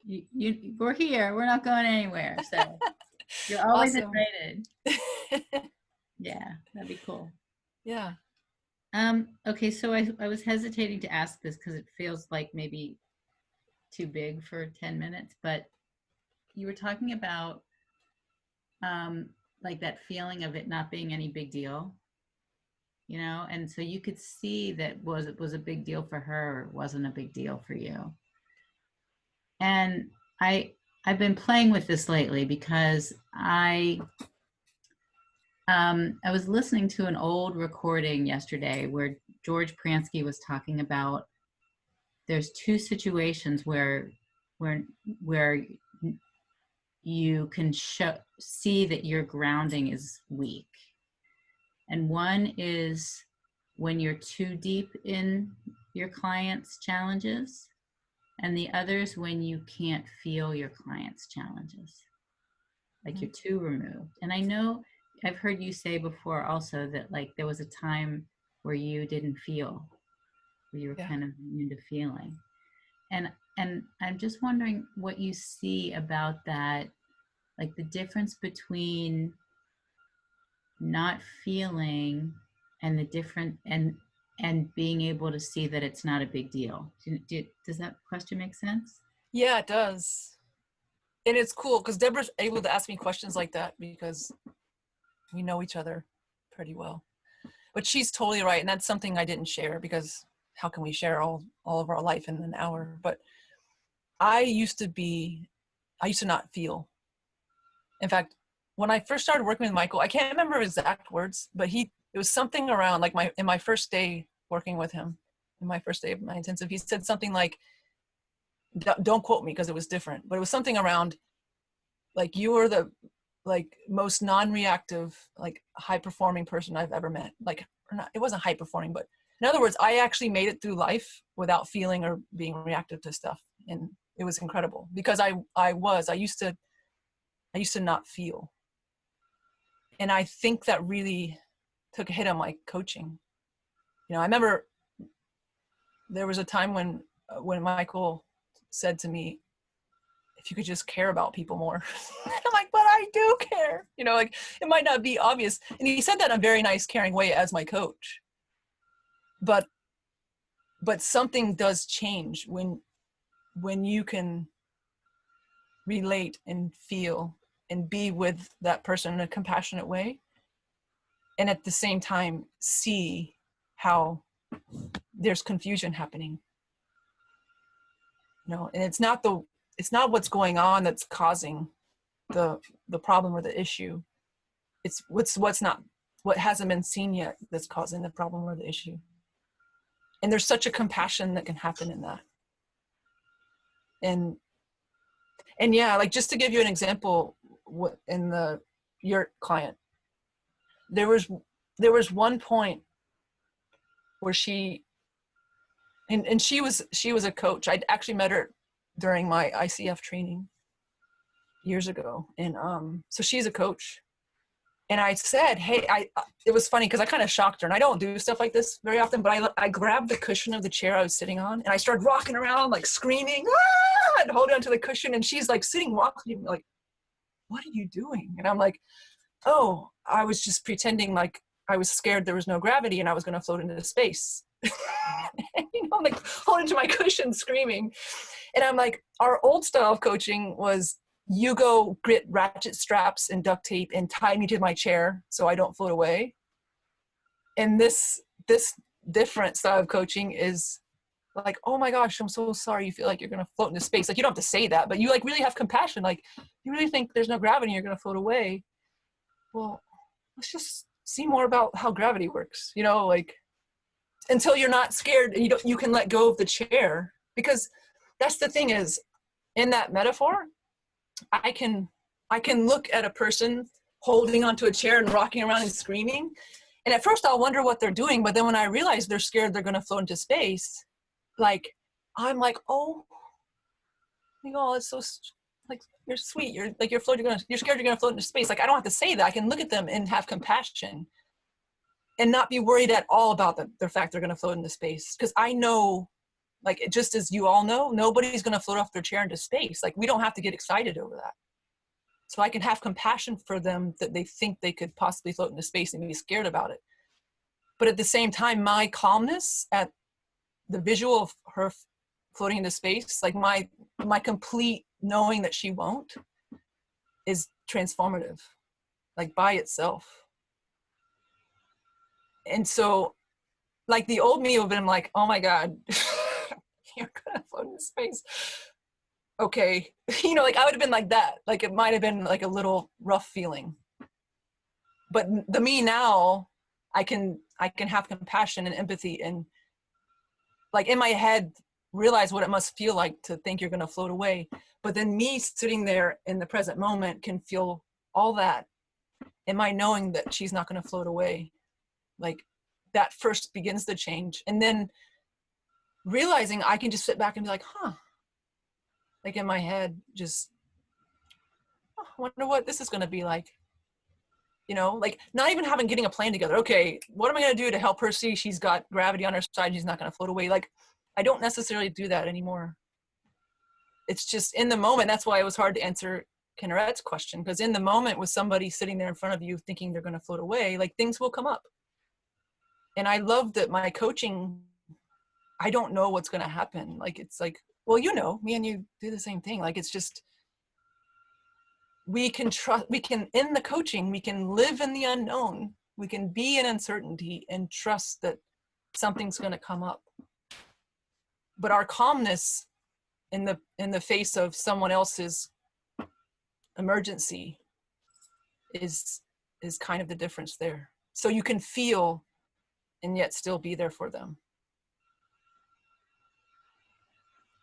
We're here. We're not going anywhere. So you're always Awesome. invited. Yeah, that'd be cool. Yeah. Okay, so I was hesitating to ask this because it feels like maybe too big for 10 minutes, but you were talking about like that feeling of it not being any big deal, you know, and so you could see that it was a big deal for her, or it wasn't a big deal for you. And I've been playing with this lately because I was listening to an old recording yesterday where George Pransky was talking about there's two situations where you can see that your grounding is weak. And one is when you're too deep in your client's challenges, and the other is when you can't feel your client's challenges, like you're too removed. And I know I've heard you say before also that like there was a time where you didn't feel, where you were kind of immune to feeling. And I'm just wondering what you see about that, like the difference between not feeling and the different and being able to see that it's not a big deal. Does that question make sense? Yeah, it does. And it's cool because Deborah's able to ask me questions like that because we know each other pretty well. But she's totally right. And that's something I didn't share because how can we share all of our life in an hour? But I used to not feel. In fact, when I first started working with Michael, I can't remember exact words, but it was something around like in my first day working with him, in my first day of my intensive, he said something like, don't quote me because it was different, but it was something around like, you are the like most non-reactive, like high performing person I've ever met. Like, or not, it wasn't high performing, but in other words, I actually made it through life without feeling or being reactive to stuff. And it was incredible because I used to not feel. And I think that really took a hit on my coaching. You know, I remember there was a time when Michael said to me, if you could just care about people more. I'm like, but I do care. You know, like it might not be obvious. And he said that in a very nice, caring way as my coach. But something does change when you can relate and feel and be with that person in a compassionate way. And at the same time, see how there's confusion happening. You know, and it's not what's going on that's causing the problem or the issue. It's what hasn't been seen yet that's causing the problem or the issue. And there's such a compassion that can happen in that. And yeah, like just to give you an example, in your client, there was one point where she was a coach. I'd actually met her during my ICF training years ago. And so she's a coach. And I said, hey, it was funny because I kind of shocked her, and I don't do stuff like this very often, but I grabbed the cushion of the chair I was sitting on and I started rocking around, like screaming, ah, and holding onto the cushion. And she's like sitting, walking, like, what are you doing? And I'm like, oh, I was just pretending like I was scared there was no gravity and I was going to float into space. And, you know, like holding to my cushion, screaming. And I'm like, our old style of coaching was, you go get ratchet straps and duct tape and tie me to my chair so I don't float away. And this different style of coaching is like, oh my gosh, I'm so sorry you feel like you're going to float into space. Like, you don't have to say that, but you like really have compassion. Like, you really think there's no gravity and you're going to float away. Well, let's just see more about how gravity works, you know, like until you're not scared and you can let go of the chair. Because that's the thing is, in that metaphor, I can look at a person holding onto a chair and rocking around and screaming. And at first I'll wonder what they're doing. But then when I realize they're scared they're going to float into space, like, I'm like, oh, it's so, like, you're sweet. You're like, you're scared you're going to float into space. Like, I don't have to say that. I can look at them and have compassion and not be worried at all about the fact they're going to float into space. Because I know, like, just as you all know, nobody's going to float off their chair into space. Like, we don't have to get excited over that. So I can have compassion for them that they think they could possibly float into space and be scared about it. But at the same time, my calmness at the visual of her floating into space, like my complete knowing that she won't, is transformative, like by itself. And so, like, the old me would have been like, oh my God, you're gonna float into space. Okay. You know, like I would have been like that. Like it might have been like a little rough feeling. But the me now, I can have compassion and empathy and, like, in my head, realize what it must feel like to think you're gonna float away. But then me sitting there in the present moment can feel all that. Am I knowing that she's not gonna float away? Like, that first begins to change. And then realizing I can just sit back and be like, huh, like in my head, just, oh, I wonder what this is going to be like. You know, like not even getting a plan together. Okay, what am I going to do to help her see she's got gravity on her side? She's not going to float away. Like, I don't necessarily do that anymore. It's just in the moment. That's why it was hard to answer Kinneret's question, because in the moment with somebody sitting there in front of you thinking they're going to float away, like things will come up. And I love that my coaching, I don't know what's going to happen. Like, it's like, well, you know, me and you do the same thing. Like, it's just, we can trust, we can, in the coaching, we can live in the unknown. We can be in uncertainty and trust that something's going to come up. But our calmness in the face of someone else's emergency is kind of the difference there. So you can feel and yet still be there for them.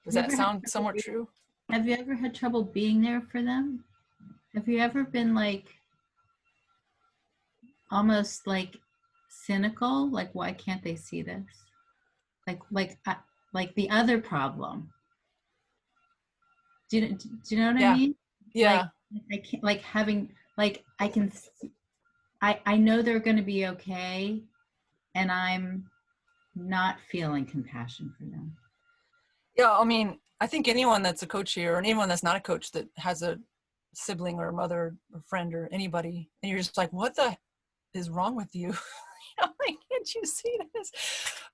Does that sound somewhat true? Have you ever had trouble being there for them? Have you ever been like almost like cynical? Like, why can't they see this? Like the other problem. Do you know what Yeah. I mean? Yeah. Like I can't, like having, like I can, I know they're going to be okay, and I'm not feeling compassion for them. Yeah, I mean, I think anyone that's a coach here, or anyone that's not a coach that has a sibling or a mother or friend or anybody, and you're just like, what the is wrong with you? Like, can't you see this?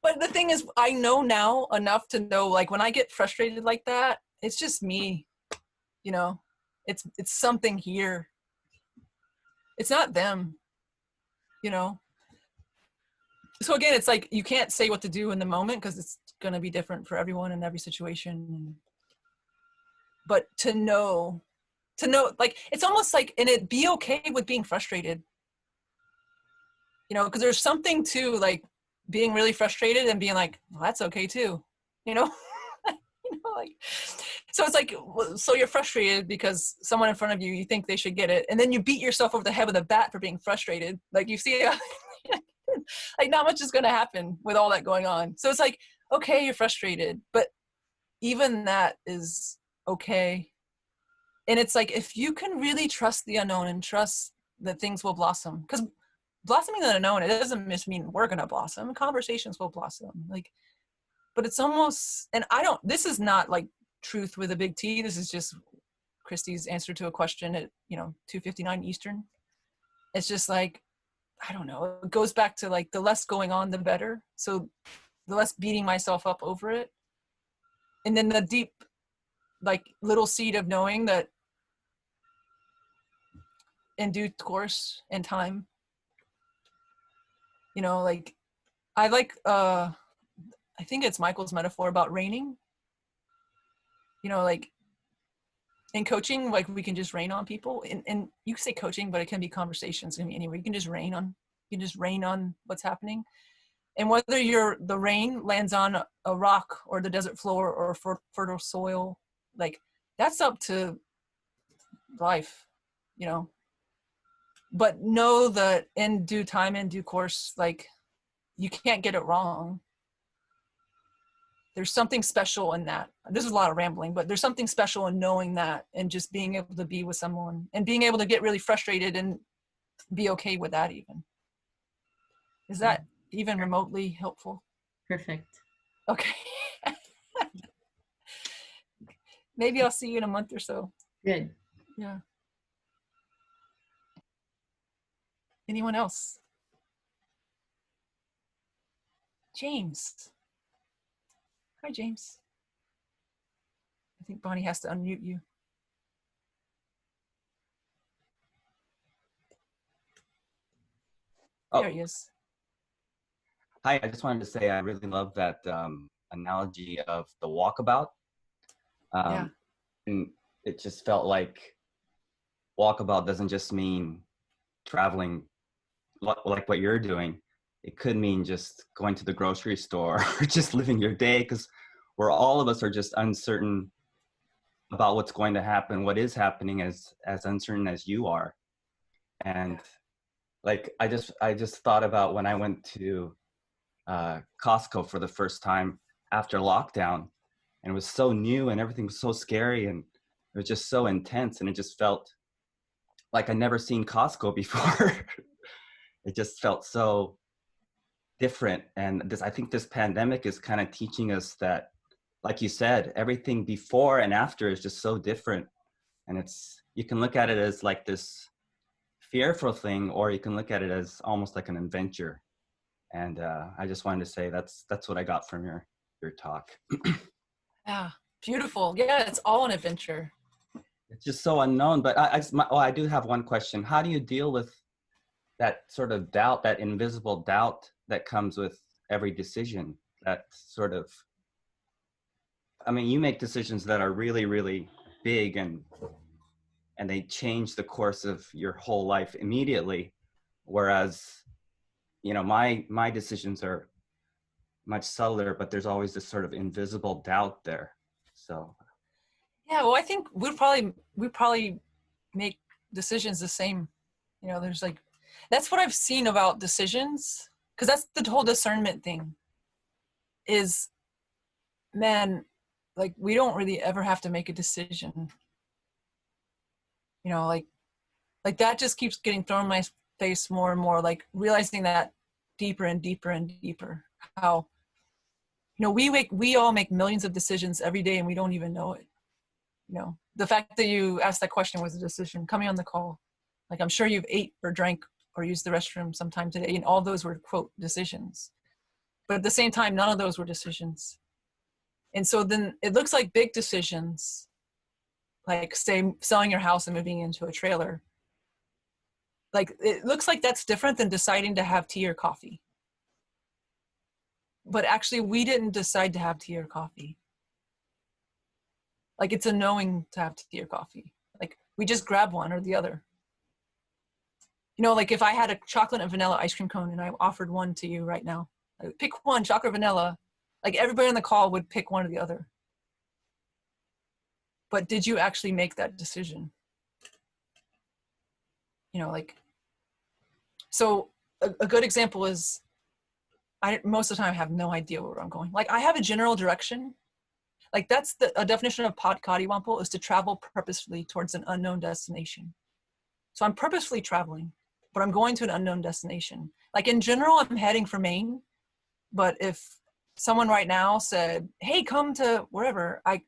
But the thing is, I know now enough to know, like, when I get frustrated like that, it's just me, you know, it's something here. It's not them, you know? So again, it's like, you can't say what to do in the moment because it's going to be different for everyone in every situation. But to know, like, it's almost like, and it be okay with being frustrated, you know, because there's something to like being really frustrated and being like, well, that's okay too, you know? You know, like, so it's like, so you're frustrated because someone in front of you, you think they should get it, and then you beat yourself over the head with a bat for being frustrated. Like, you see, like, not much is going to happen with all that going on. So it's like, okay, you're frustrated, but even that is okay. And it's like, if you can really trust the unknown and trust that things will blossom, because blossoming the unknown, it doesn't just mean we're going to blossom. Conversations will blossom. Like, but it's almost, and this is not like truth with a big T. This is just Kristy's answer to a question at, 2:59 Eastern. It's just like, I don't know. It goes back to like, the less going on, the better. So the less beating myself up over it. And then the deep, like, little seed of knowing that in due course and time, like, I like, I think it's Michael's metaphor about raining. Like, in coaching, like, we can just rain on people, and you can say coaching, but it can be conversations. I mean, anyway, you can just rain on what's happening. And whether the rain lands on a rock or the desert floor or fertile soil, like, that's up to life, but know that in due time, in due course, like, you can't get it wrong. There's something special in that. This is a lot of rambling, but there's something special in knowing that, and just being able to be with someone and being able to get really frustrated and be okay with that even. Is that even remotely helpful? Perfect. Okay. Maybe I'll see you in a month or so. Good. Yeah. Anyone else? James. Hi, James. I think Bonnie has to unmute you. Oh. There he is. Hi, I just wanted to say I really love that analogy of the walkabout. Yeah. And it just felt like walkabout doesn't just mean traveling like what you're doing. It could mean just going to the grocery store or just living your day, because all of us are just uncertain about what's going to happen, what is happening, as uncertain as you are. And like, I just thought about when I went to Costco for the first time after lockdown, and it was so new and everything was so scary and it was just so intense, and it just felt like I'd never seen Costco before. It just felt so different. And I think this pandemic is kind of teaching us that, like you said, everything before and after is just so different. And you can look at it as like this fearful thing, or you can look at it as almost like an adventure. And I just wanted to say that's what I got from your talk. Yeah, beautiful. Yeah, it's all an adventure. it's just so unknown. But I do have one question. How do you deal with that sort of doubt, that invisible doubt that comes with every decision? That sort of, I mean, you make decisions that are really, really big and they change the course of your whole life immediately. Whereas, you know, my decisions are much subtler, but there's always this sort of invisible doubt there. So Yeah, well, I think we probably make decisions the same. You know, there's like, that's what I've seen about decisions, because that's the whole discernment thing is, man, like we don't really ever have to make a decision. You know, like that just keeps getting thrown in my face more and more, like realizing that deeper and deeper and deeper, how, you know, we all make millions of decisions every day and we don't even know it. You know, the fact that you asked that question was a decision. Coming on the call, like I'm sure you've ate or drank or used the restroom sometime today, and all those were, quote, decisions. But at the same time, none of those were decisions. And so then it looks like big decisions, like say selling your house and moving into a trailer. Like it looks like that's different than deciding to have tea or coffee. But actually we didn't decide to have tea or coffee. Like it's a knowing to have tea or coffee. Like we just grab one or the other. You know, like if I had a chocolate and vanilla ice cream cone and I offered one to you right now, I would pick one, chocolate or vanilla, like everybody on the call would pick one or the other. But did you actually make that decision? You know, like, so a good example is, most of the time I have no idea where I'm going. Like I have a general direction. Like that's a definition of Coddiwompling, is to travel purposefully towards an unknown destination. So I'm purposefully traveling, but I'm going to an unknown destination. Like in general, I'm heading for Maine, but if someone right now said, hey, come to wherever, I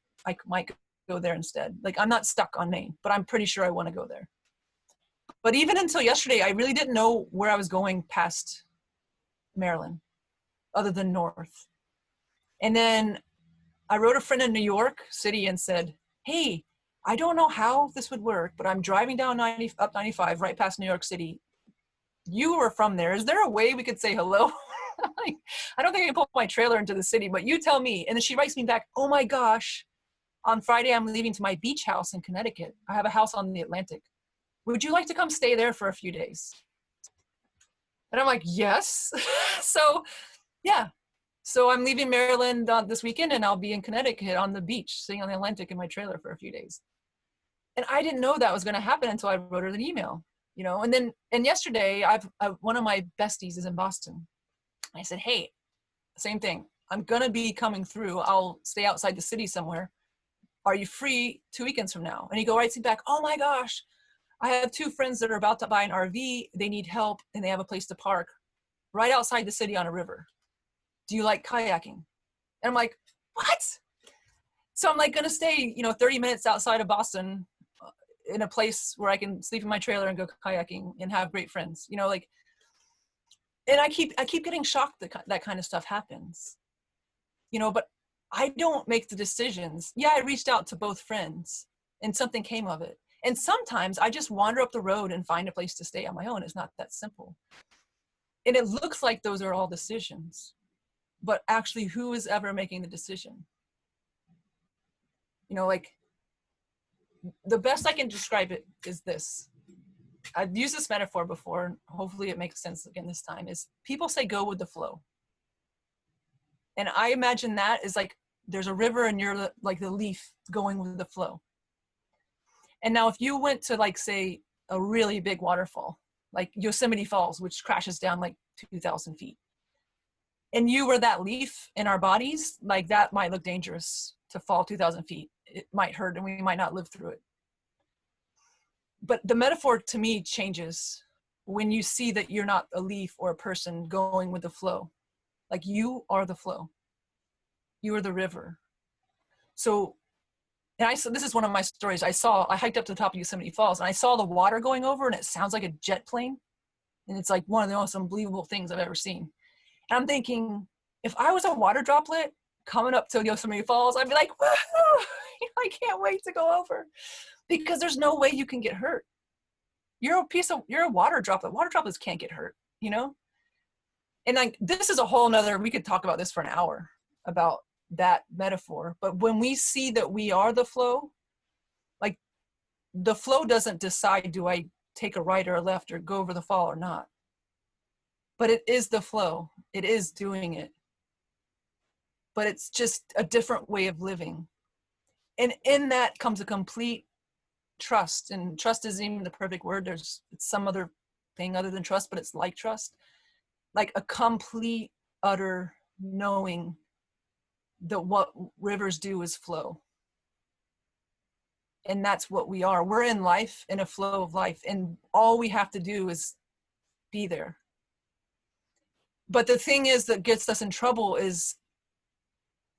might go there instead. Like I'm not stuck on Maine, but I'm pretty sure I want to go there. But even until yesterday, I really didn't know where I was going past Maryland, other than north. And then I wrote a friend in New York City and said, hey, I don't know how this would work, but I'm driving down up 95 right past New York City. You were from there. Is there a way we could say hello? Like, I don't think I can pull my trailer into the city, but you tell me. And then she writes me back, oh my gosh, on Friday, I'm leaving to my beach house in Connecticut. I have a house on the Atlantic. Would you like to come stay there for a few days? And I'm like, yes. So yeah. So I'm leaving Maryland this weekend and I'll be in Connecticut on the beach, sitting on the Atlantic in my trailer for a few days. And I didn't know that was going to happen until I wrote her an email, you know. And yesterday, one of my besties is in Boston. I said, hey, same thing. I'm going to be coming through. I'll stay outside the city somewhere. Are you free 2 weekends from now? And he writes me back, oh my gosh, I have 2 friends that are about to buy an RV. They need help and they have a place to park right outside the city on a river. Do you like kayaking? And I'm like, what? So I'm like going to stay, 30 minutes outside of Boston in a place where I can sleep in my trailer and go kayaking and have great friends, and I keep getting shocked that that kind of stuff happens, but I don't make the decisions. Yeah, I reached out to both friends and something came of it. And sometimes I just wander up the road and find a place to stay on my own. It's not that simple. And it looks like those are all decisions, but actually who is ever making the decision? Like the best I can describe it is this. I've used this metaphor before, and hopefully it makes sense again this time, is people say go with the flow. And I imagine that is like there's a river and you're like the leaf going with the flow. And now if you went to like, say, a really big waterfall, like Yosemite Falls, which crashes down like 2,000 feet, and you were that leaf in our bodies, like that might look dangerous to fall 2,000 feet. It might hurt and we might not live through it. But the metaphor to me changes when you see that you're not a leaf or a person going with the flow. Like you are the flow. You are the river. So, this is one of my stories. I hiked up to the top of Yosemite Falls and I saw the water going over and it sounds like a jet plane. And it's like one of the most unbelievable things I've ever seen. And I'm thinking, if I was a water droplet coming up to Yosemite Falls, I'd be like, woohoo, I can't wait to go over, because there's no way you can get hurt. You're a water droplet. Water droplets can't get hurt, you know? And like, this is a whole nother, we could talk about this for an hour about that metaphor. But when we see that we are the flow, like the flow doesn't decide, do I take a right or a left or go over the fall or not? But it is the flow. It is doing it. But it's just a different way of living. And in that comes a complete trust. And trust isn't even the perfect word. It's some other thing other than trust, but it's like trust. Like a complete, utter knowing that what rivers do is flow. And that's what we are. We're in life, in a flow of life. And all we have to do is be there. But the thing is that gets us in trouble is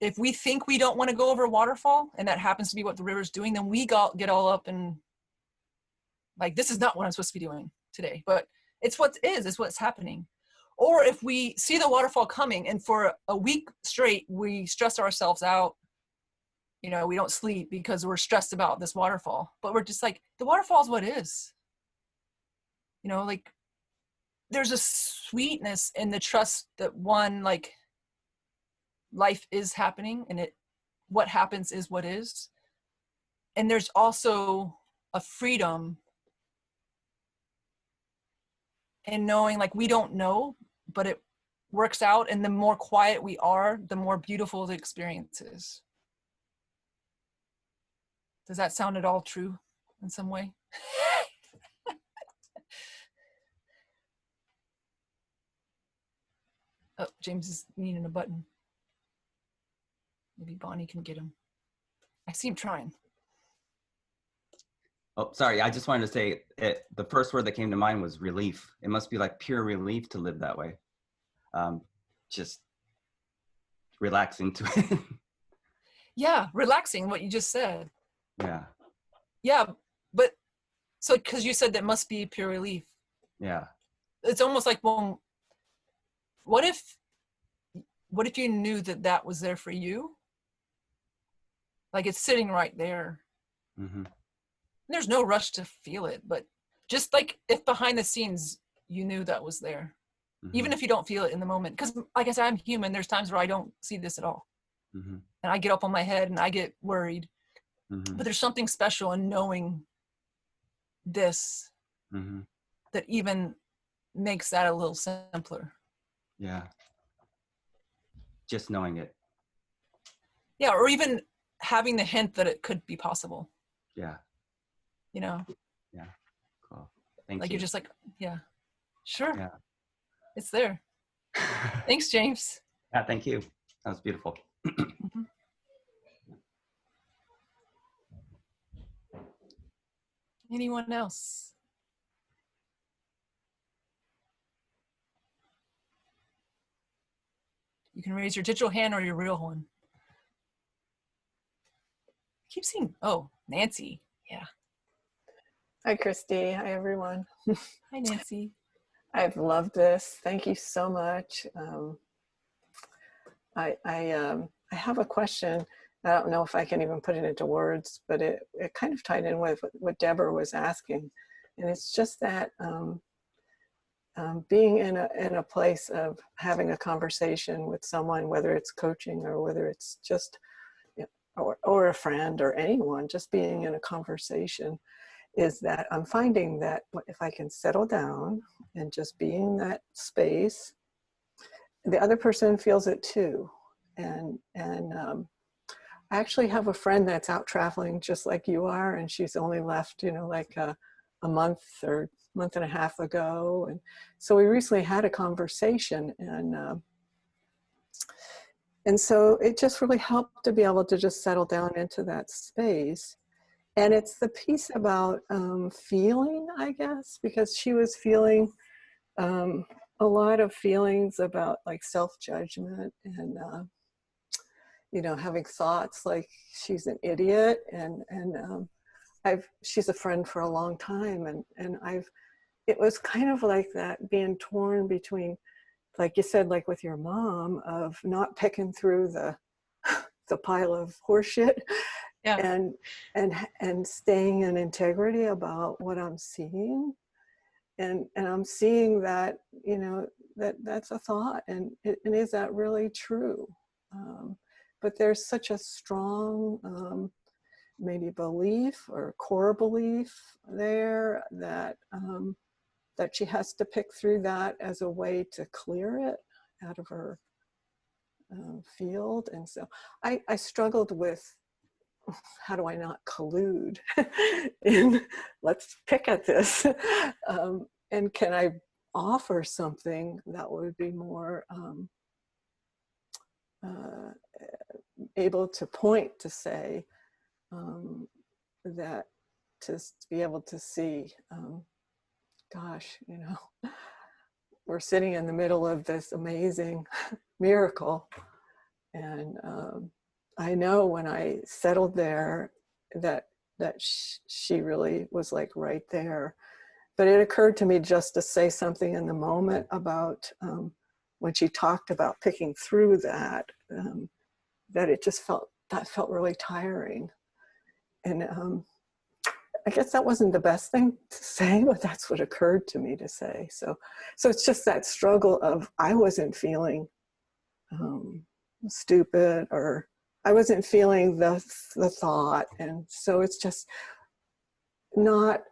if we think we don't want to go over a waterfall, and that happens to be what the river's doing, then we get all up and like, this is not what I'm supposed to be doing today. But it's what is, it's what's happening. Or if we see the waterfall coming and for a week straight, we stress ourselves out, you know, we don't sleep because we're stressed about this waterfall, but we're just like, the waterfall is what is, you know, like there's a sweetness in the trust that one, like life is happening and what happens is what is. And there's also a freedom in knowing like we don't know, but it works out. And the more quiet we are, the more beautiful the experience is. Does that sound at all true in some way? Oh, James is needing a button. Maybe Bonnie can get him. I see him trying. Oh, sorry. I just wanted to say the first word that came to mind was relief. It must be like pure relief to live that way. Just relaxing to it. Yeah, relaxing, what you just said. Yeah. Yeah, but so because you said that must be pure relief. Yeah. It's almost like, well, what if you knew that that was there for you? Like it's sitting right there. Mm-hmm. There's no rush to feel it, but just like if behind the scenes you knew that was there, Mm-hmm. even if you don't feel it in the moment. Because like I said, I'm human. There's times where I don't see this at all. Mm-hmm. And I get up on my head and I get worried. Mm-hmm. But there's something special in knowing this Mm-hmm. that even makes that a little simpler. Yeah. Just knowing it. Yeah, or even having the hint that it could be possible. Yeah. You know? Yeah. Cool. Thank Like you. you're just like, yeah, sure. Yeah. It's there. Thanks, James. Yeah, thank you. That was beautiful. Mm-hmm. Anyone else? You can raise your digital hand or your real one. I keep seeing, oh, Nancy. Yeah. Hi, Kristy. Hi, everyone. Hi, Nancy. I've loved this. Thank you so much. I have a question. I don't know if I can even put it into words, but it kind of tied in with what Deborah was asking. And it's just that being in a place of having a conversation with someone, whether it's coaching or whether it's just, or a friend or anyone, just being in a conversation, is that I'm finding that if I can settle down and just be in that space, the other person feels it too. And I actually have a friend that's out traveling just like you are, and she's only left, like a month or month and a half ago. And so we recently had a conversation, and so it just really helped to be able to just settle down into that space. And it's the piece about feeling, I guess, because she was feeling a lot of feelings about like self-judgment and, having thoughts like she's an idiot. And she's a friend for a long time. And it was kind of like that, being torn between, like you said, like with your mom, of not picking through the pile of horseshit Yeah. and staying in integrity about what I'm seeing. And I'm seeing that, you know, that's a thought, and is that really true? But there's such a strong maybe belief or core belief there that that she has to pick through that as a way to clear it out of her field. And so I struggled with, how do I not collude in, let's pick at this, and can I offer something that would be more able to point to say that, to be able to see, gosh, you know, we're sitting in the middle of this amazing miracle. And I know when I settled there that she really was like right there. But it occurred to me just to say something in the moment about when she talked about picking through that, that it just felt really tiring. And I guess that wasn't the best thing to say, but that's what occurred to me to say. So it's just that struggle of, I wasn't feeling stupid, or I wasn't feeling the thought. And so it's just not,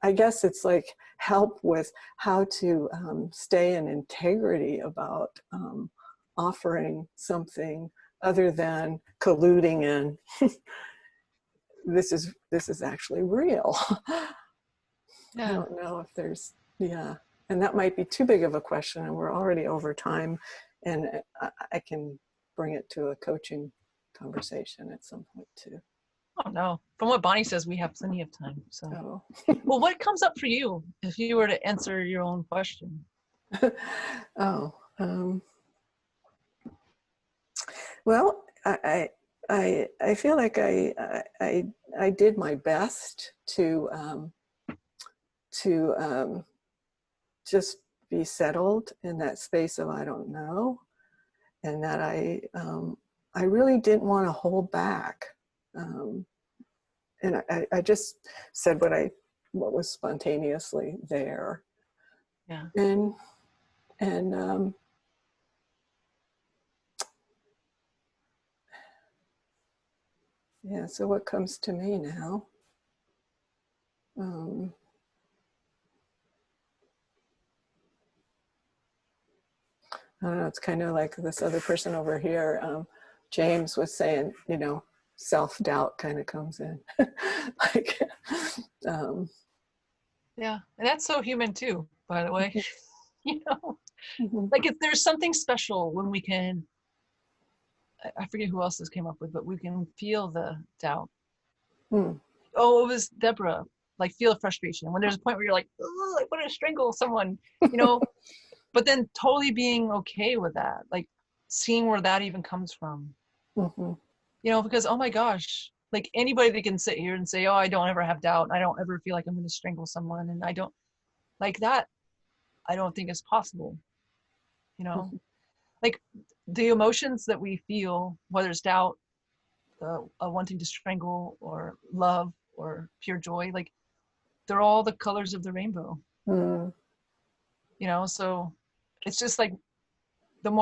I guess it's like help with how to stay in integrity about offering something other than colluding in this is actually real. Yeah. I don't know if there's, yeah. And that might be too big of a question, and we're already over time, and I can bring it to a coaching conversation at some point too. Oh no. From what Bonnie says, we have plenty of time. So, Oh. well, what comes up for you if you were to answer your own question? Oh. Well, I feel like I did my best to just be settled in that space of I don't know, and that I really didn't want to hold back, and I just said what was spontaneously there. Yeah. And yeah, so what comes to me now? I don't know, it's kind of like this other person over here, James was saying, you know, self-doubt kind of comes in. Like, Yeah. And that's so human too, by the way. You know, mhm. like if there's something special when we can, I forget who else this came up with, but we can feel the doubt. Mm. Oh, it was Deborah, like feel frustration. When there's a point where you're like, oh, I want to strangle someone, you know, but then totally being okay with that, like seeing where that even comes from, Mm-hmm. you know, because, oh my gosh, like anybody that can sit here and say, oh, I don't ever have doubt. I don't ever feel like I'm going to strangle someone. And I don't like that. I don't think is possible, you know, Mm-hmm. like the emotions that we feel, whether it's doubt, wanting to strangle, or love, or pure joy, like they're all the colors of the rainbow. Mm. You know, so it's just like the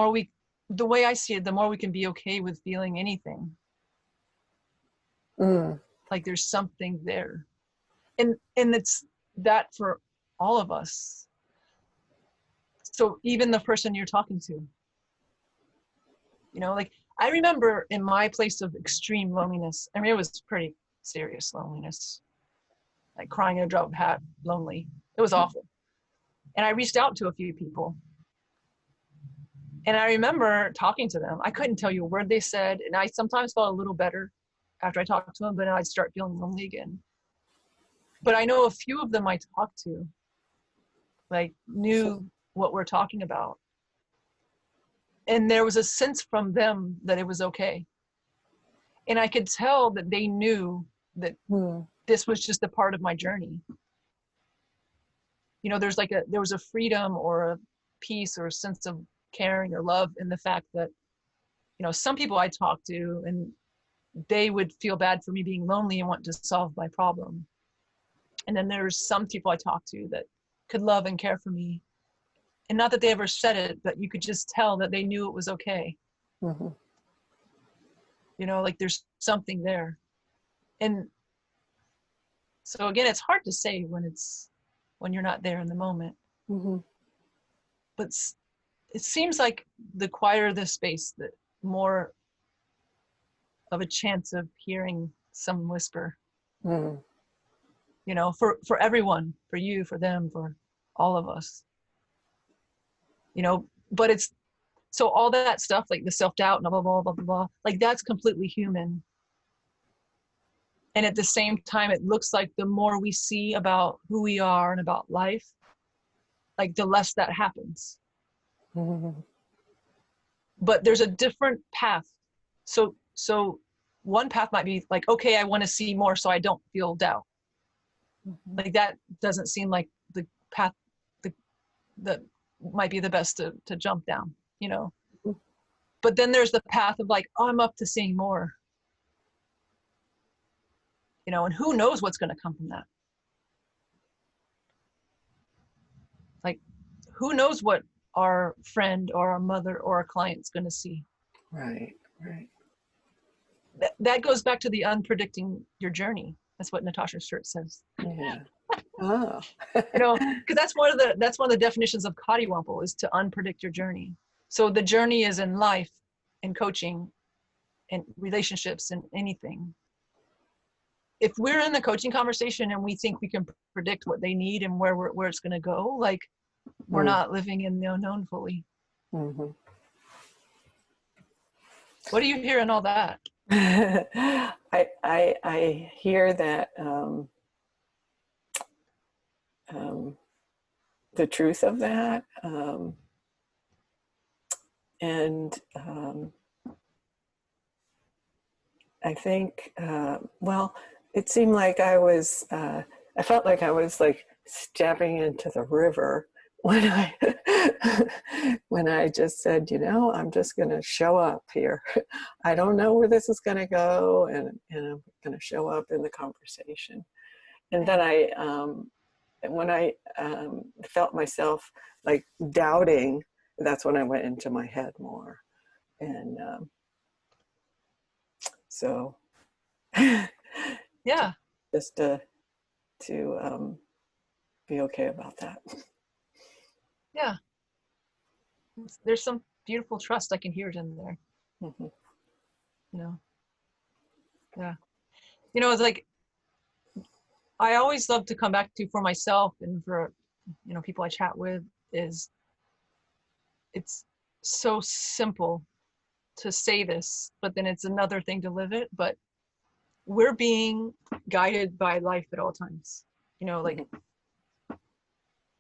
way I see it, the more we can be okay with feeling anything. Mm. Like there's something there, and it's that for all of us. So even the person you're talking to, you know, like I remember in my place of extreme loneliness, I mean, it was pretty serious loneliness, like crying in a drop hat, lonely. It was awful. And I reached out to a few people. And I remember talking to them. I couldn't tell you a word they said. And I sometimes felt a little better after I talked to them, but then I'd start feeling lonely again. But I know a few of them I talked to, like, knew what we're talking about. And there was a sense from them that it was okay. And I could tell that they knew that this was just a part of my journey. You know, there was a freedom or a peace or a sense of caring or love in the fact that, you know, some people I talked to and they would feel bad for me being lonely and want to solve my problem. And then there's some people I talk to that could love and care for me. And not that they ever said it, but you could just tell that they knew it was okay. Mm-hmm. You know, like there's something there. And so again, it's hard to say when you're not there in the moment. Mm-hmm. But it seems like the quieter the space, the more of a chance of hearing some whisper. Mm-hmm. You know, for everyone, for you, for them, for all of us. You know, but it's, so all that stuff, like the self-doubt and blah, blah, blah, blah, blah, like that's completely human. And at the same time, it looks like the more we see about who we are and about life, like the less that happens. Mm-hmm. But there's a different path. So one path might be like, okay, I want to see more so I don't feel doubt. Mm-hmm. Like that doesn't seem like the path that might be the best to jump down, you know. Mm-hmm. But then there's the path of like, oh, I'm up to seeing more. You know, and who knows what's going to come from that? Like, who knows what our friend or our mother or our client's going to see? Right, right. That goes back to the unpredicting your journey. That's what Natasha's shirt says. Yeah. Oh. You know, because that's one of the definitions of Coddiwompling is to unpredict your journey. So the journey is in life, in coaching, in relationships, and anything. If we're in the coaching conversation and we think we can predict what they need and where it's going to go, like we're not living in the unknown fully. Mm-hmm. What do you hear in all that? I hear that the truth of that, and I think well, it seemed like I felt like I was like stepping into the river when I just said, you know, I'm just going to show up here. I don't know where this is going to go, and I'm going to show up in the conversation. And then when I felt myself like doubting, that's when I went into my head more. And so Yeah. just to be okay about that. Yeah. There's some beautiful trust I can hear it in there. Mm-hmm. You know? Yeah. You know, it's like, I always love to come back to for myself and for, you know, people I chat with is it's so simple to say this, but then it's another thing to live it. But we're being guided by life at all times, you know, like,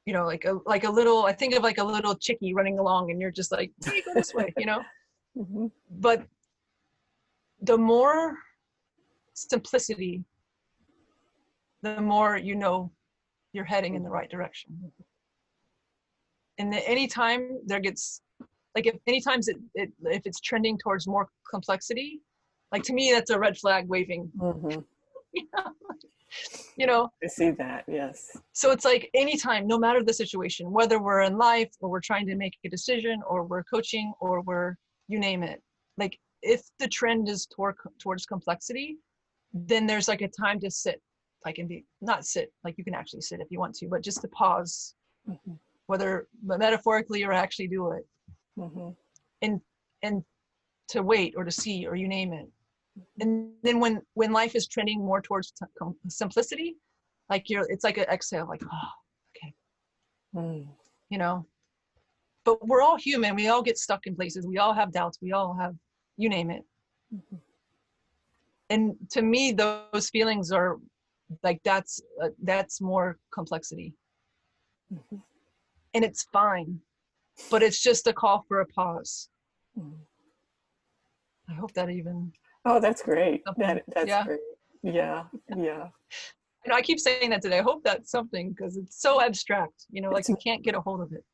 you know, like a little, I think of like a little chickie running along and you're just like, hey, go this way, you know? Mm-hmm. But the more simplicity, the more you know you're heading in the right direction. And anytime there gets, like if it's trending towards more complexity, like to me, that's a red flag waving. Mm-hmm. You know? I see that, yes. So it's like anytime, no matter the situation, whether we're in life or we're trying to make a decision or we're coaching or you name it, like if the trend is towards complexity, then there's like a time to sit, like and not sit, like you can actually sit if you want to, but just to pause, Mm-hmm. whether metaphorically or actually do it, Mm-hmm. and to wait or to see or you name it. And then when life is trending more towards simplicity, like it's like an exhale, like, oh, okay, you know. But we're all human. We all get stuck in places. We all have doubts. We all have, you name it. Mm-hmm. And to me, those feelings are like that's more complexity, Mm-hmm. and it's fine. But it's just a call for a pause. Mm-hmm. I hope that even. Oh, that's great. Something. That's Yeah. great. Yeah, yeah. You know, I keep saying that today. I hope that's something because it's so abstract. You know, like you can't get a hold of it.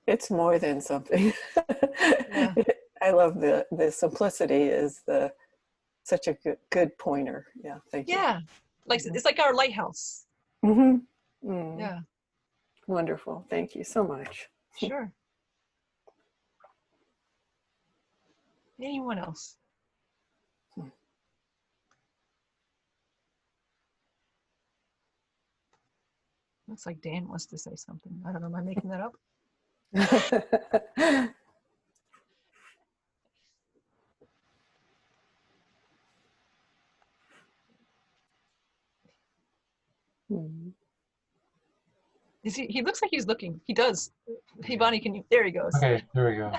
It's more than something. Yeah. I love the simplicity is the such a good pointer. Yeah, thank you. Yeah, like it's like our lighthouse. Mm-hmm. Mm. Yeah, Wonderful. Thank you so much. sure. Anyone else? Looks like Dan wants to say something. I don't know. Am I making that up? Mm. Is he looks like he's looking. He does. Hey, Bonnie, can you? There he goes. Okay, there we go.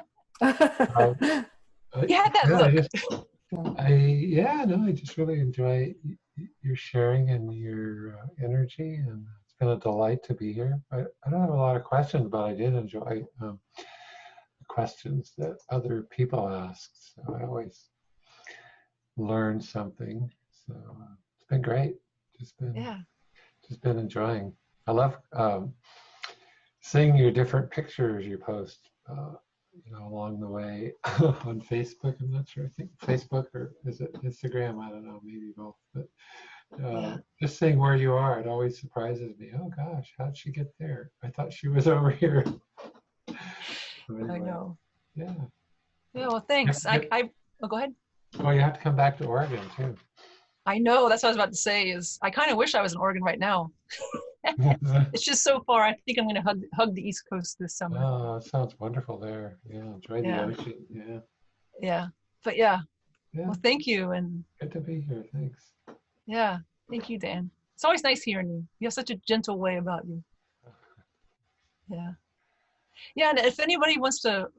He had that look. I just really enjoy your sharing and your energy, and it's been a delight to be here. I don't have a lot of questions, but I did enjoy the questions that other people asked. So I always learn something. So it's been great. Just been enjoying. I love seeing your different pictures you post. Along the way on Facebook. I'm not sure. I think Facebook, or is it Instagram? I don't know. Maybe both. But just seeing where you are, it always surprises me. Oh gosh, how'd she get there? I thought she was over here. So anyway, I know. Yeah. Yeah. Well, thanks. Yep. Oh, go ahead. Oh, you have to come back to Oregon too. I know. That's what I was about to say. Is I kind of wish I was in Oregon right now. It's just so far. I think I'm going to hug the East Coast this summer. Oh, it sounds wonderful there. Yeah, enjoy the ocean. Yeah. Yeah. But yeah. Yeah. Well, thank you. And Good to be here. Thanks. yeah. Thank you, Dan. It's always nice hearing you. You have such a gentle way about you. Yeah. Yeah. And if anybody wants to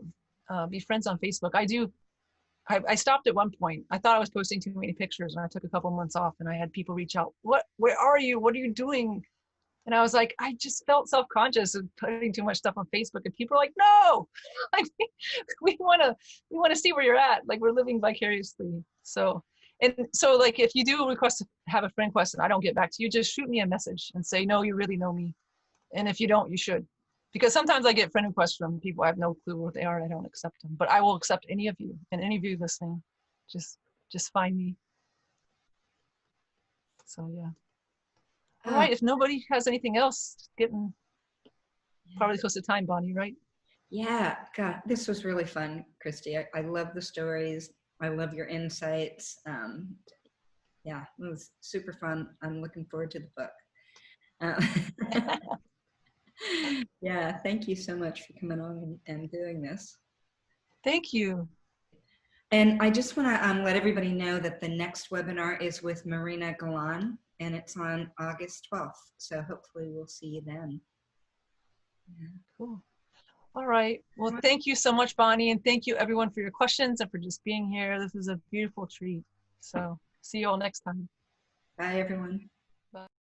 be friends on Facebook, I stopped at one point. I thought I was posting too many pictures, and I took a couple months off, and I had people reach out. Where are you? What are you doing? And I was like, I just felt self-conscious of putting too much stuff on Facebook, and people are like, no, like we want to see where you're at. Like we're living vicariously. So like if you do request to have a friend request and I don't get back to you, just shoot me a message and say, no, you really know me. And if you don't, you should. Because sometimes I get friend requests from people I have no clue what they are, and I don't accept them. But I will accept any of you, and any of you listening. Just find me. So yeah. All right, if nobody has anything else, it's getting probably close to time, Bonnie, right? Yeah, God, this was really fun, Kristy. I love the stories. I love your insights. Yeah, it was super fun. I'm looking forward to the book. Yeah, thank you so much for coming on and doing this. Thank you. And I just want to let everybody know that the next webinar is with Marina Galan, and it's on August 12th. So hopefully we'll see you then. Yeah. Cool. All right. Well, thank you so much, Bonnie. And thank you everyone for your questions and for just being here. This is a beautiful treat. So see you all next time. Bye, everyone.